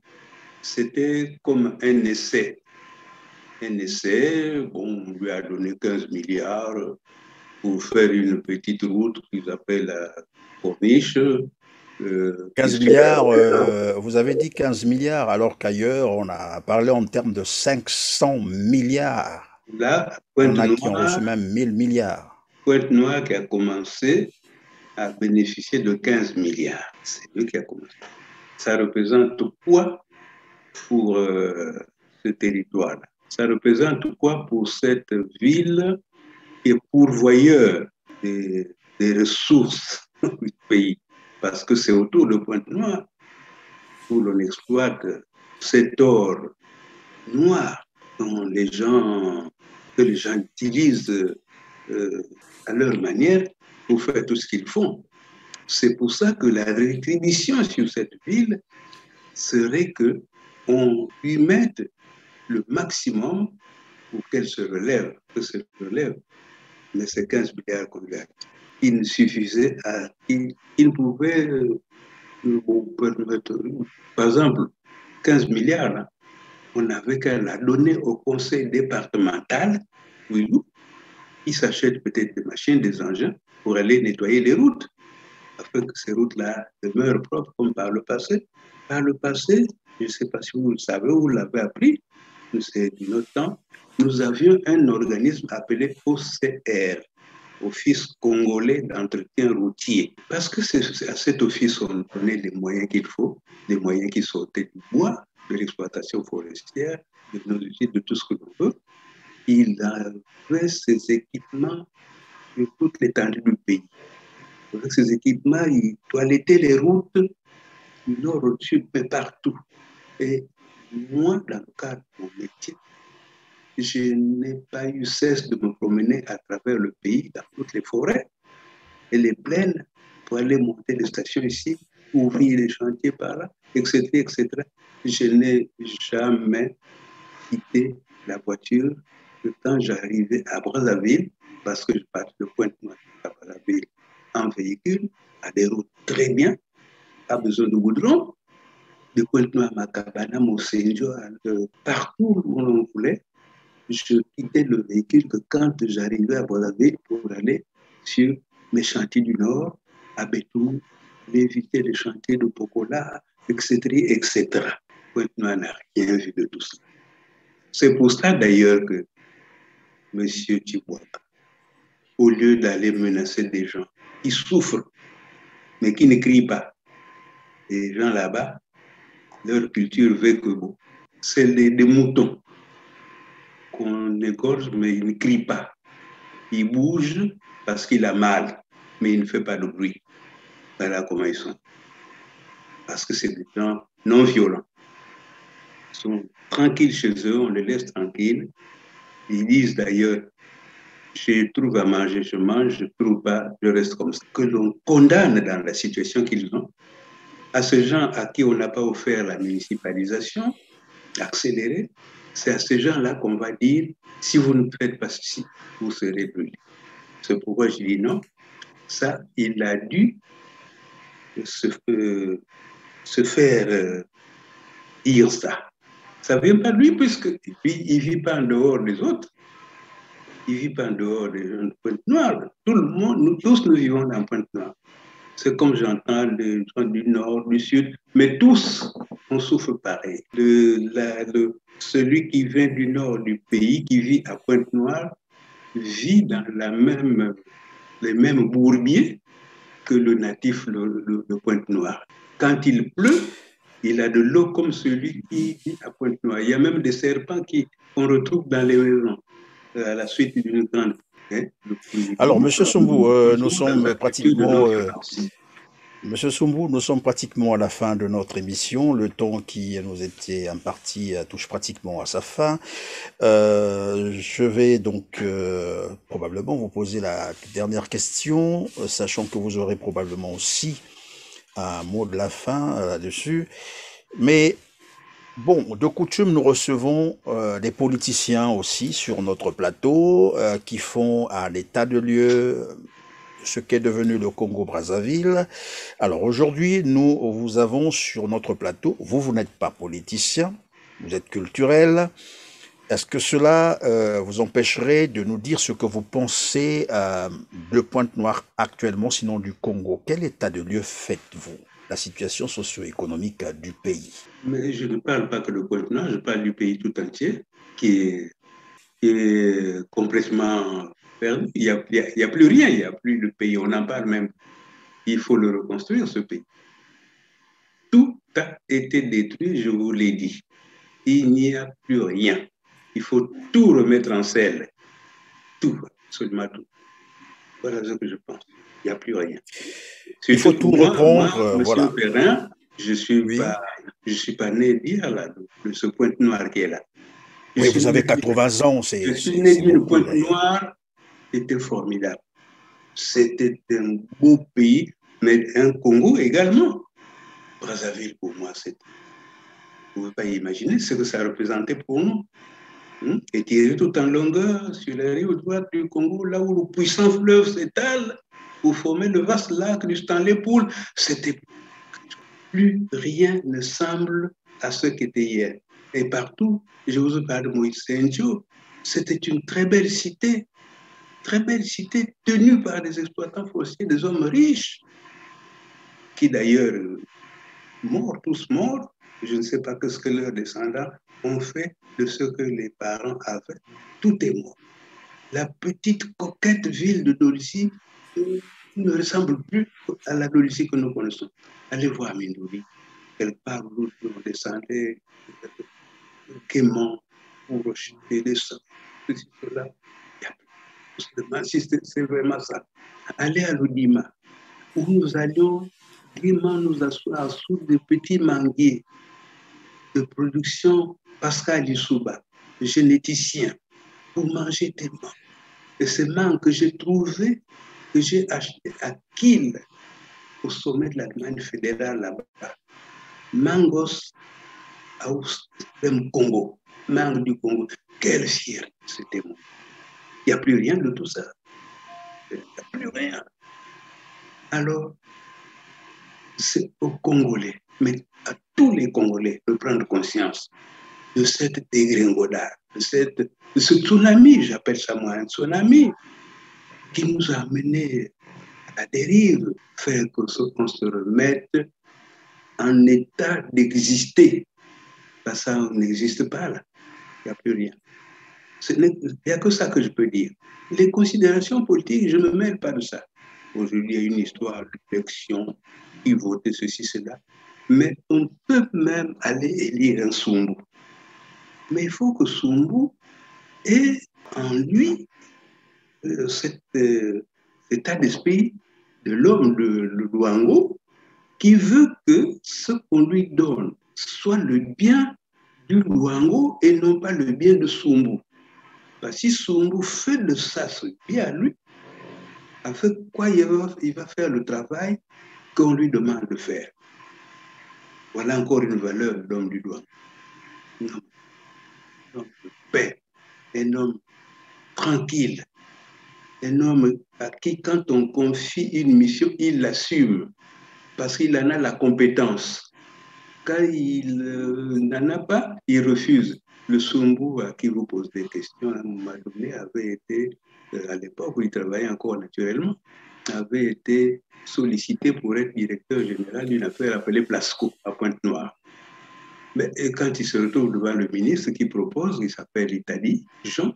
C'était comme un essai. Un essai, bon, on lui a donné 15 milliards pour faire une petite route qu'ils appellent la corniche. 15 milliards, vous avez dit 15 milliards, alors qu'ailleurs, on a parlé en termes de 500 milliards. Là, On a qui ont reçu même 1000 milliards. Pointe-Noire qui a commencé à bénéficier de 15 milliards. C'est lui qui a commencé. Ça représente quoi pour ce territoire-là? Ça représente quoi pour cette ville qui est pourvoyeur des ressources du pays? Parce que c'est autour de Pointe-Noire où l'on exploite cet or noir que les gens utilisent à leur manière pour faire tout ce qu'ils font. C'est pour ça que la rétribution sur cette ville serait qu'on lui mette le maximum pour qu'elle se relève, Mais c'est 15 milliards qu'on lui a. qui ne suffisait à, qui ne pouvait permettre, par exemple, 15 milliards, hein, on n'avait qu'à la donner au conseil départemental, oui, qui s'achète peut-être des machines, des engins pour aller nettoyer les routes, afin que ces routes-là demeurent propres comme par le passé. Par le passé, je ne sais pas si vous le savez ou vous l'avez appris, c'est de notre temps, nous avions un organisme appelé OCR, Office congolais d'entretien routier. Parce que c'est à cet office on donnait les moyens qu'il faut, les moyens qui sortaient du bois, de l'exploitation forestière, de nos outils, de tout ce que l'on veut. Il avait ces équipements sur toute l'étendue du pays. Avec ces équipements, il toilettait les routes du nord au sud, mais partout. Et moi, dans le cadre de mon métier, je n'ai pas eu cesse de me promener à travers le pays, dans toutes les forêts et les plaines, pour aller monter des stations ici, ouvrir les chantiers par là, etc., etc. Je n'ai jamais quitté la voiture quand j'arrivais à Brazzaville, parce que je partais de Pointe-Noire à Brazzaville en véhicule, à des routes très bien, pas besoin de goudron, de Pointe-Noire à Macabana, Mosenjo, partout où l'on voulait. Je quittais le véhicule que quand j'arrivais à Brazzaville pour aller sur mes chantiers du Nord, à Bétou, éviter les chantiers de Pokola, etc., etc. Pointe-Noire n'a rien vu de tout ça. C'est pour ça d'ailleurs que M. Tchibouaka, au lieu d'aller menacer des gens qui souffrent, mais qui ne crient pas, les gens là-bas, leur culture veut que bon, c'est des moutons qu'on égorge, mais il ne crie pas. Il bouge parce qu'il a mal, mais il ne fait pas de bruit. Voilà comment ils sont. Parce que c'est des gens non violents. Ils sont tranquilles chez eux, on les laisse tranquilles. Ils disent d'ailleurs, je trouve à manger, je mange, je ne trouve pas, je reste comme ça. Que l'on condamne dans la situation qu'ils ont, à ces gens à qui on n'a pas offert la municipalisation accélérée, c'est à ces gens-là qu'on va dire, si vous ne faites pas ceci, vous serez brûlés. C'est pourquoi je dis non. Ça, il a dû se faire dire ça. Ça ne vient pas de lui, puisque lui, il ne vit pas en dehors des autres. Il ne vit pas en dehors des gens de Pointe-Noire. Tout le monde, nous tous, nous vivons dans Pointe-Noire. C'est comme j'entends des gens du Nord, du Sud, mais tous, on souffre pareil. Celui qui vient du Nord du pays, qui vit à Pointe-Noire, vit dans les mêmes bourbiers que le natif de Pointe-Noire. Quand il pleut, il a de l'eau comme celui qui vit à Pointe-Noire. Il y a même des serpents qu'on retrouve dans les maisons à la suite d'une grande. Alors, Monsieur Soumbou, nous sommes pratiquement... Monsieur Soumbou, nous sommes pratiquement à la fin de notre émission. Le temps qui nous était imparti touche pratiquement à sa fin. Je vais donc probablement vous poser la dernière question, sachant que vous aurez probablement aussi un mot de la fin là-dessus. Mais bon, de coutume, nous recevons des politiciens aussi sur notre plateau qui font un état de lieu ce qu'est devenu le Congo-Brazzaville. Alors aujourd'hui, nous vous avons sur notre plateau, vous n'êtes pas politicien, vous êtes culturel. Est-ce que cela vous empêcherait de nous dire ce que vous pensez de Pointe-Noire actuellement, sinon du Congo? Quel état de lieu faites-vous? La situation socio-économique du pays? Mais je ne parle pas que de Pointe-Noire, je parle du pays tout entier qui est complètement perdu. Il n'y a plus rien, il n'y a plus de pays, on en parle même. Il faut le reconstruire, ce pays. Tout a été détruit, je vous l'ai dit. Il n'y a plus rien. Il faut tout remettre en selle. Tout, absolument tout. Voilà ce que je pense. Il n'y a plus rien. Il faut tout reprendre. Moi, voilà. Monsieur Perrin, je ne suis pas né d'hier, là, de ce Pointe-Noire qui est là. Oui, vous avez 80 ans. Je suis né d'une Pointe-Noire qui était formidable. C'était un beau pays, mais un Congo également. Brazzaville, pour moi, c'était... Vous ne pouvez pas imaginer ce que ça représentait pour nous. Étiré tout en longueur sur la rive droite du Congo, là où le puissant fleuve s'étale, pour former le vaste lac du Stanley-Pool. C'était plus rien ne semble à ce qu'était hier. Et partout, je vous parle de Moïse Saint-Dieu, c'était une très belle cité tenue par des exploitants forestiers, des hommes riches, qui d'ailleurs morts, tous morts. Je ne sais pas ce que leurs descendants ont fait de ce que les parents avaient. Tout est mort. La petite coquette ville de Dolisie ne ressemble plus à la Dolisie que nous connaissons. Allez voir Mindouri, quelque part où on descendait gaiement pour jeter des sangs, ceci, cela. C'est vraiment ça. Allez à l'Odima, où nous allions gaiement nous asseoir sous des petits manguiers de production Pascal Issouba, généticien, pour manger des mangues. Et ces mangues que j'ai trouvées, que j'ai achetées à Kiel, au sommet de la demande fédérale là-bas. Mangos aus dem Congo, mangue du Congo. Quelle fierté, c'était moi. Il n'y a plus rien de tout ça. Il n'y a plus rien. Alors, c'est aux Congolais, mais à tous les Congolais de prendre conscience de cette dégringolade, de ce tsunami, j'appelle ça moi un tsunami, qui nous a amenés à la dérive, faire qu'on se remette en état d'exister. Parce que ça n'existe pas là, il n'y a plus rien. Il n'y a que ça que je peux dire. Les considérations politiques, je ne me mêle pas de ça. Aujourd'hui, il y a une histoire d'élection, qui votait ceci, cela. Mais on peut même aller élire un Sumbu. Mais il faut que Sumbu ait en lui cet état d'esprit de l'homme de Luango qui veut que ce qu'on lui donne soit le bien du Luango et non pas le bien de Sumbu. Parce que si Sumbu fait de ça ce bien à lui, avec quoi il va faire le travail qu'on lui demande de faire. Voilà encore une valeur de l'homme du doigt. Un homme de paix, un homme tranquille, un homme à qui, quand on confie une mission, il l'assume parce qu'il en a la compétence. Quand il n'en a pas, il refuse. Le Sumbu à qui vous posez des questions, à un moment donné, avait été, à l'époque où il travaillait encore naturellement, avait été sollicité pour être directeur général d'une affaire appelée Plasco à Pointe-Noire. Mais quand il se retrouve devant le ministre qui propose, il s'appelle Italie, Jean,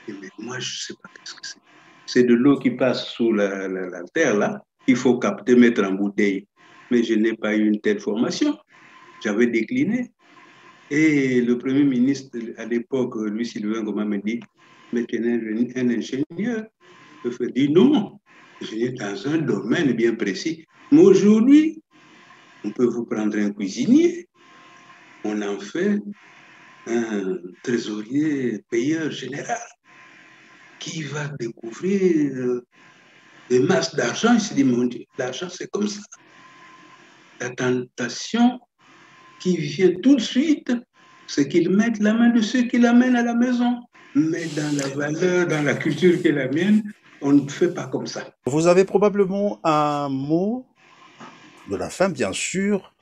et mais moi je ne sais pas qu'est-ce que c'est. C'est de l'eau qui passe sous la terre là, qu'il faut capter, mettre en bouteille. Mais je n'ai pas eu une telle formation. J'avais décliné. Et le Premier ministre à l'époque, Louis Sylvain Goma, me dit, mais tu es un ingénieur. Je dis non, je suis dans un domaine bien précis. Mais aujourd'hui, on peut vous prendre un cuisinier, on en fait un trésorier payeur général qui va découvrir des masses d'argent. Il se dit, mon Dieu, l'argent c'est comme ça. La tentation qui vient tout de suite, c'est qu'ils mettent la main de ceux qui l'amènent à la maison. Mais dans la valeur, dans la culture qui est la mienne, on ne fait pas comme ça. Vous avez probablement un mot de la fin, bien sûr,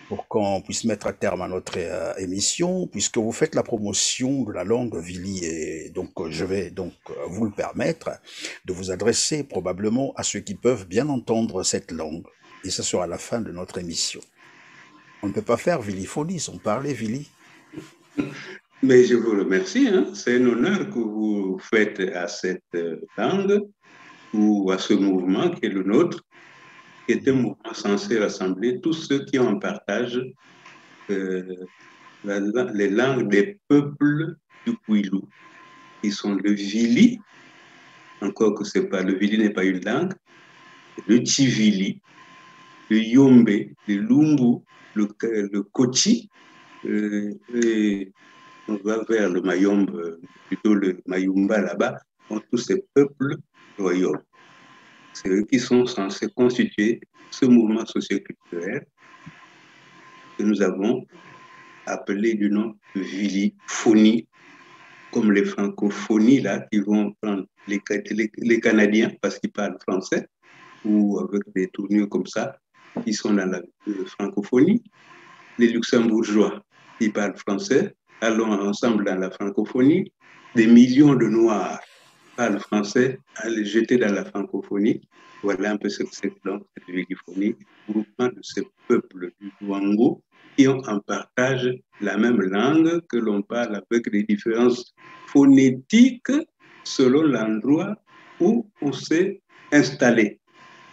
pour qu'on puisse mettre à terme à notre émission, puisque vous faites la promotion de la langue Vili, et donc je vais donc vous le permettre de vous adresser probablement à ceux qui peuvent bien entendre cette langue, et ce sera la fin de notre émission. On ne peut pas faire Viliphonie sans parler Vili. Mais je vous remercie, hein. C'est un honneur que vous faites à cette langue ou à ce mouvement qui est le nôtre, qui est un mouvement censé rassembler tous ceux qui ont en partage les langues des peuples du Kwilu, qui sont le Vili, encore que c'est pas, le Vili n'est pas une langue, le Tivili, le Yombe, le Lumbu, le Kochi, et on va vers le Mayombe, plutôt le Mayumba là-bas, sont tous ces peuples royaux. C'est eux qui sont censés constituer ce mouvement socioculturel que nous avons appelé du nom de Viliphonie, comme les francophonies, là, qui vont prendre les Canadiens parce qu'ils parlent français, ou avec des tournures comme ça, qui sont dans la francophonie. Les luxembourgeois, qui parlent français, allons ensemble dans la francophonie. Des millions de Noirs parlent français, à les jeter dans la francophonie. Voilà un peu ce que c'est donc cette viliphonie, groupement de ces peuples du Luango qui ont en partage la même langue que l'on parle avec des différences phonétiques selon l'endroit où on s'est installé.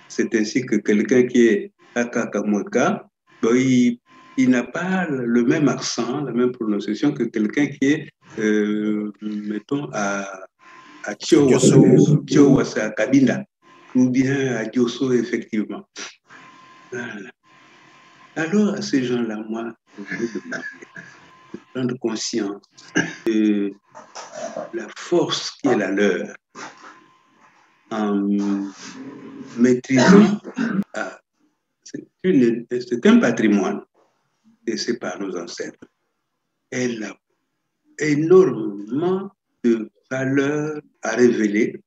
C'est ainsi que quelqu'un qui est à Kakamweka, il n'a pas le même accent, la même prononciation que quelqu'un qui est, mettons, à Tchowassa, à Kabinda, ou bien à Diosso, effectivement. Voilà. Alors, à ces gens-là, moi, je veux demander de prendre conscience de la force qui est la leur en maîtrisant. C'est un patrimoine laissé par nos ancêtres. Elle a énormément de valeur à révéler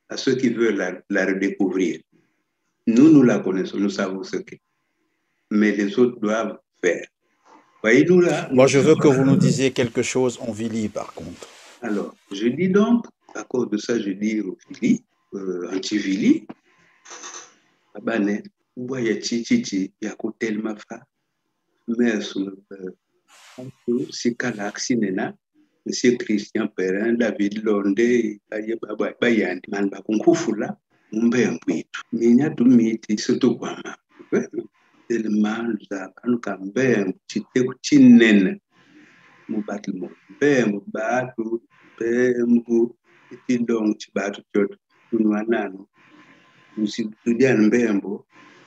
à ceux qui veulent la redécouvrir. Nous la connaissons, nous savons ce qu'est. Mais les autres doivent faire. Voyez-nous là. Moi, je veux que vous nous disiez quelque chose en Vili, par contre. Alors, je dis donc, à cause de ça, je dis au Vili, anti-Vili, Abane, Ouaya Chichichi, Yako Telma Fa, mais si Kalaxi Nena, Monsieur Christian Perrin, David Londe, Bayandi, Man Bakunkufula, Mbembuitu, Minya to meet Sotokwama. Tellement zakanu kambembu chiteku chinene mubati mbembu batu mbembu chidongo chibatu choto tunwanano tudiana mbembu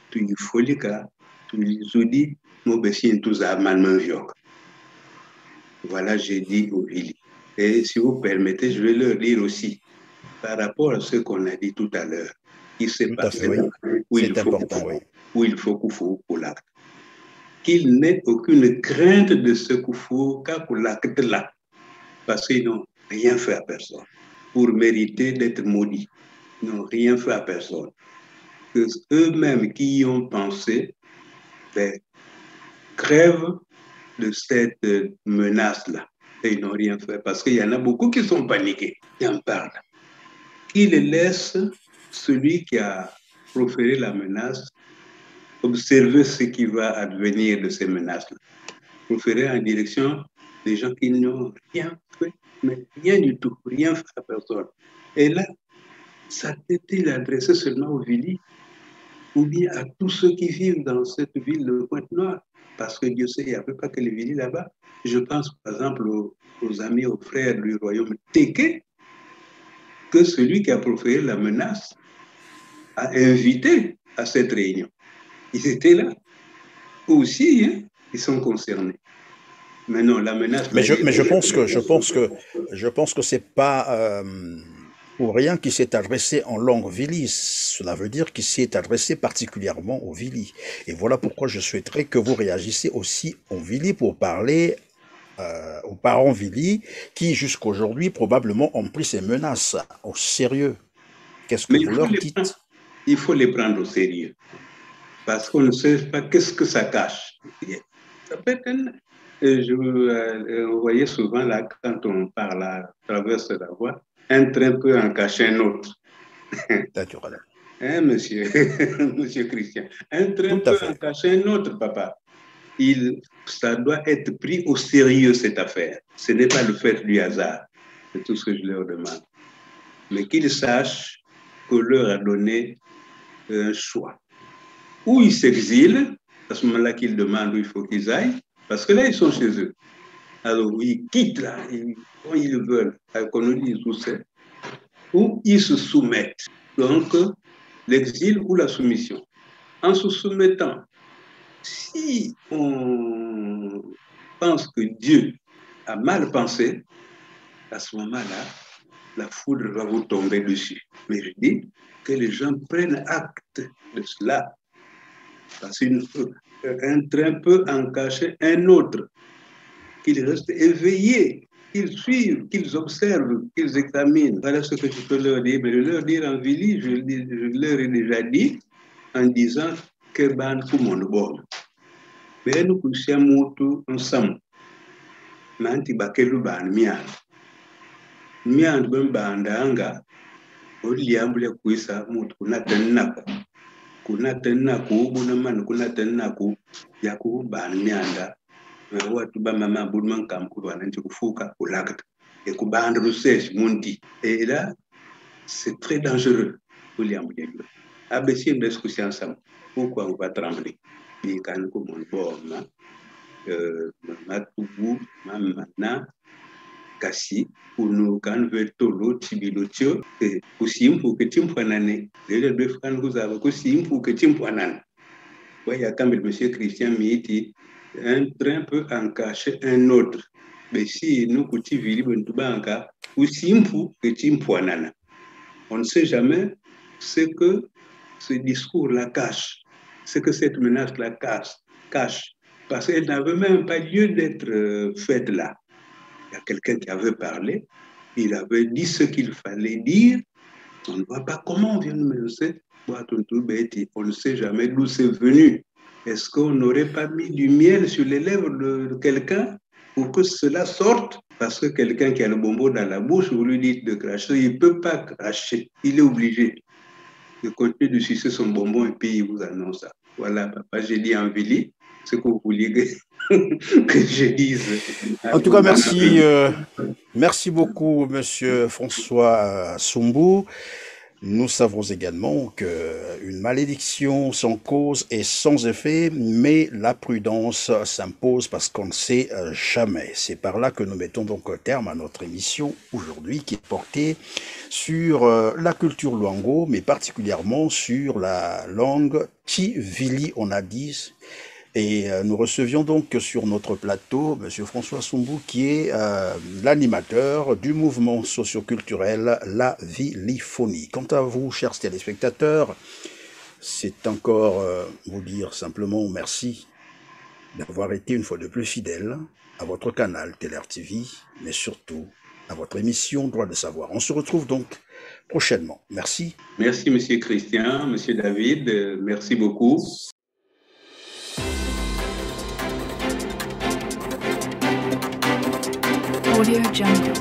tuyifolika tuyizudi mobeshin tuzaman manvioka. Voilà, j'ai dit au Vili. Et si vous permettez, je vais leur dire aussi par rapport à ce qu'on a dit tout à l'heure, qui s'est passé là, où il faut Koufou pour l'acte. Qu'il n'ait aucune crainte de ce Koufou pour l'acte là, parce qu'ils n'ont rien fait à personne pour mériter d'être maudits. Ils n'ont rien fait à personne. Que eux-mêmes qui y ont pensé, ben, crèvent de cette menace-là. Et ils n'ont rien fait parce qu'il y en a beaucoup qui sont paniqués, qui en parlent. Qu'il laisse celui qui a proféré la menace observer ce qui va advenir de ces menaces-là. Proférer en direction des gens qui n'ont rien fait, mais rien du tout, rien fait à personne. Et là, ça peut-il adressé seulement aux Vili ou bien à tous ceux qui vivent dans cette ville de Pointe-Noire, parce que Dieu sait, il n'y avait pas que les Vili là-bas. Je pense par exemple aux amis, aux frères du royaume Téké, que celui qui a proféré la menace a invité à cette réunion. Ils étaient là. Aussi, hein, ils sont concernés. Mais non, la menace... Mais je pense que c'est pas pour rien qu'il s'est adressé en langue Vili. Cela veut dire qu'il s'est adressé particulièrement aux Vili. Et voilà pourquoi je souhaiterais que vous réagissiez aussi en Vili pour parler aux parents Vili qui, jusqu'aujourd'hui, probablement ont pris ces menaces au sérieux. Qu'est-ce que vous leur dites? Il faut les prendre au sérieux. Parce qu'on ne sait pas qu'est-ce que ça cache. Ça peut être vous voyez souvent là, quand on parle à travers la voie, un train peut en cacher un autre. Naturellement. Hein, monsieur, monsieur Christian? Un train peut en cacher un autre, papa. Ça doit être pris au sérieux, cette affaire. Ce n'est pas le fait du hasard. C'est tout ce que je leur demande. Mais qu'ils sachent qu'on leur a donné un choix. Ou ils s'exilent, à ce moment-là qu'ils demandent où il faut qu'ils aillent, parce que là, ils sont chez eux. Alors, ils quittent là, quand ils veulent, qu'on nous dise où c'est, ou ils se soumettent. Donc, l'exil ou la soumission. En se soumettant, si on pense que Dieu a mal pensé, à ce moment-là, la foudre va vous tomber dessus. Mais je dis que les gens prennent acte de cela. Parce qu'un train peut en cacher un autre, qu'il reste éveillé qu'ils suivent, qu'ils observent, qu'ils examinent. Voilà ce que je peux leur dire. Mais de leur dire en Vili, je leur ai déjà dit en disant que ban kumono bom. Mais nous kusia mutu ensemble. Manti bakelu ban mian. Mian ben bandanga. Oliambule kuisa mutu kunaten naku bunaman kunaten naku yaku ban mianda. Watu ba mama budman kam kuwana kufuka kulakata. Et kubanda rusèche monti. Et là, c'est très dangereux pour les ambulants. ABC, une discussion ensemble. Pourquoi on va trembler? Et quand on bon, matubu, mamana, kasi, pour nous, quand on veut tolo, tibilotio, kusim pour que timpanane. Les deux frères vous avez kusim pour que timpanan. Il y a quand même monsieur Christian Miti, un train peut en cacher un autre. Mais si nous cultivons une banque, kusim pour que timpanan. On ne sait jamais ce que ce discours-là cache, ce que cette menace-là cache. Parce qu'elle n'avait même pas lieu d'être faite là. Il y a quelqu'un qui avait parlé, il avait dit ce qu'il fallait dire. On ne voit pas comment on vient de menacer. On ne sait jamais d'où c'est venu. Est-ce qu'on n'aurait pas mis du miel sur les lèvres de quelqu'un pour que cela sorte? Parce que quelqu'un qui a le bonbon dans la bouche, vous lui dites de cracher, il ne peut pas cracher. Il est obligé de continuer de sucer son bonbon et puis il vous annonce ça. Voilà, papa, j'ai dit en Vili ce que vous vouliez que je dise. En tout cas, merci beaucoup, monsieur François Soumbou. Nous savons également qu'une malédiction sans cause est sans effet, mais la prudence s'impose parce qu'on ne sait jamais. C'est par là que nous mettons donc terme à notre émission aujourd'hui qui est portée sur la culture Luango, mais particulièrement sur la langue Tivili, on a dit. Et nous recevions donc sur notre plateau M. François Soumbou, qui est l'animateur du mouvement socioculturel La Viliphonie. Quant à vous, chers téléspectateurs, c'est encore vous dire simplement merci d'avoir été une fois de plus fidèles à votre canal TLR TV, mais surtout à votre émission Droit de savoir. On se retrouve donc prochainement. Merci. Merci, M. Christian, M. David, merci beaucoup. Audio Jungle.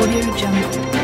Audio Jungle.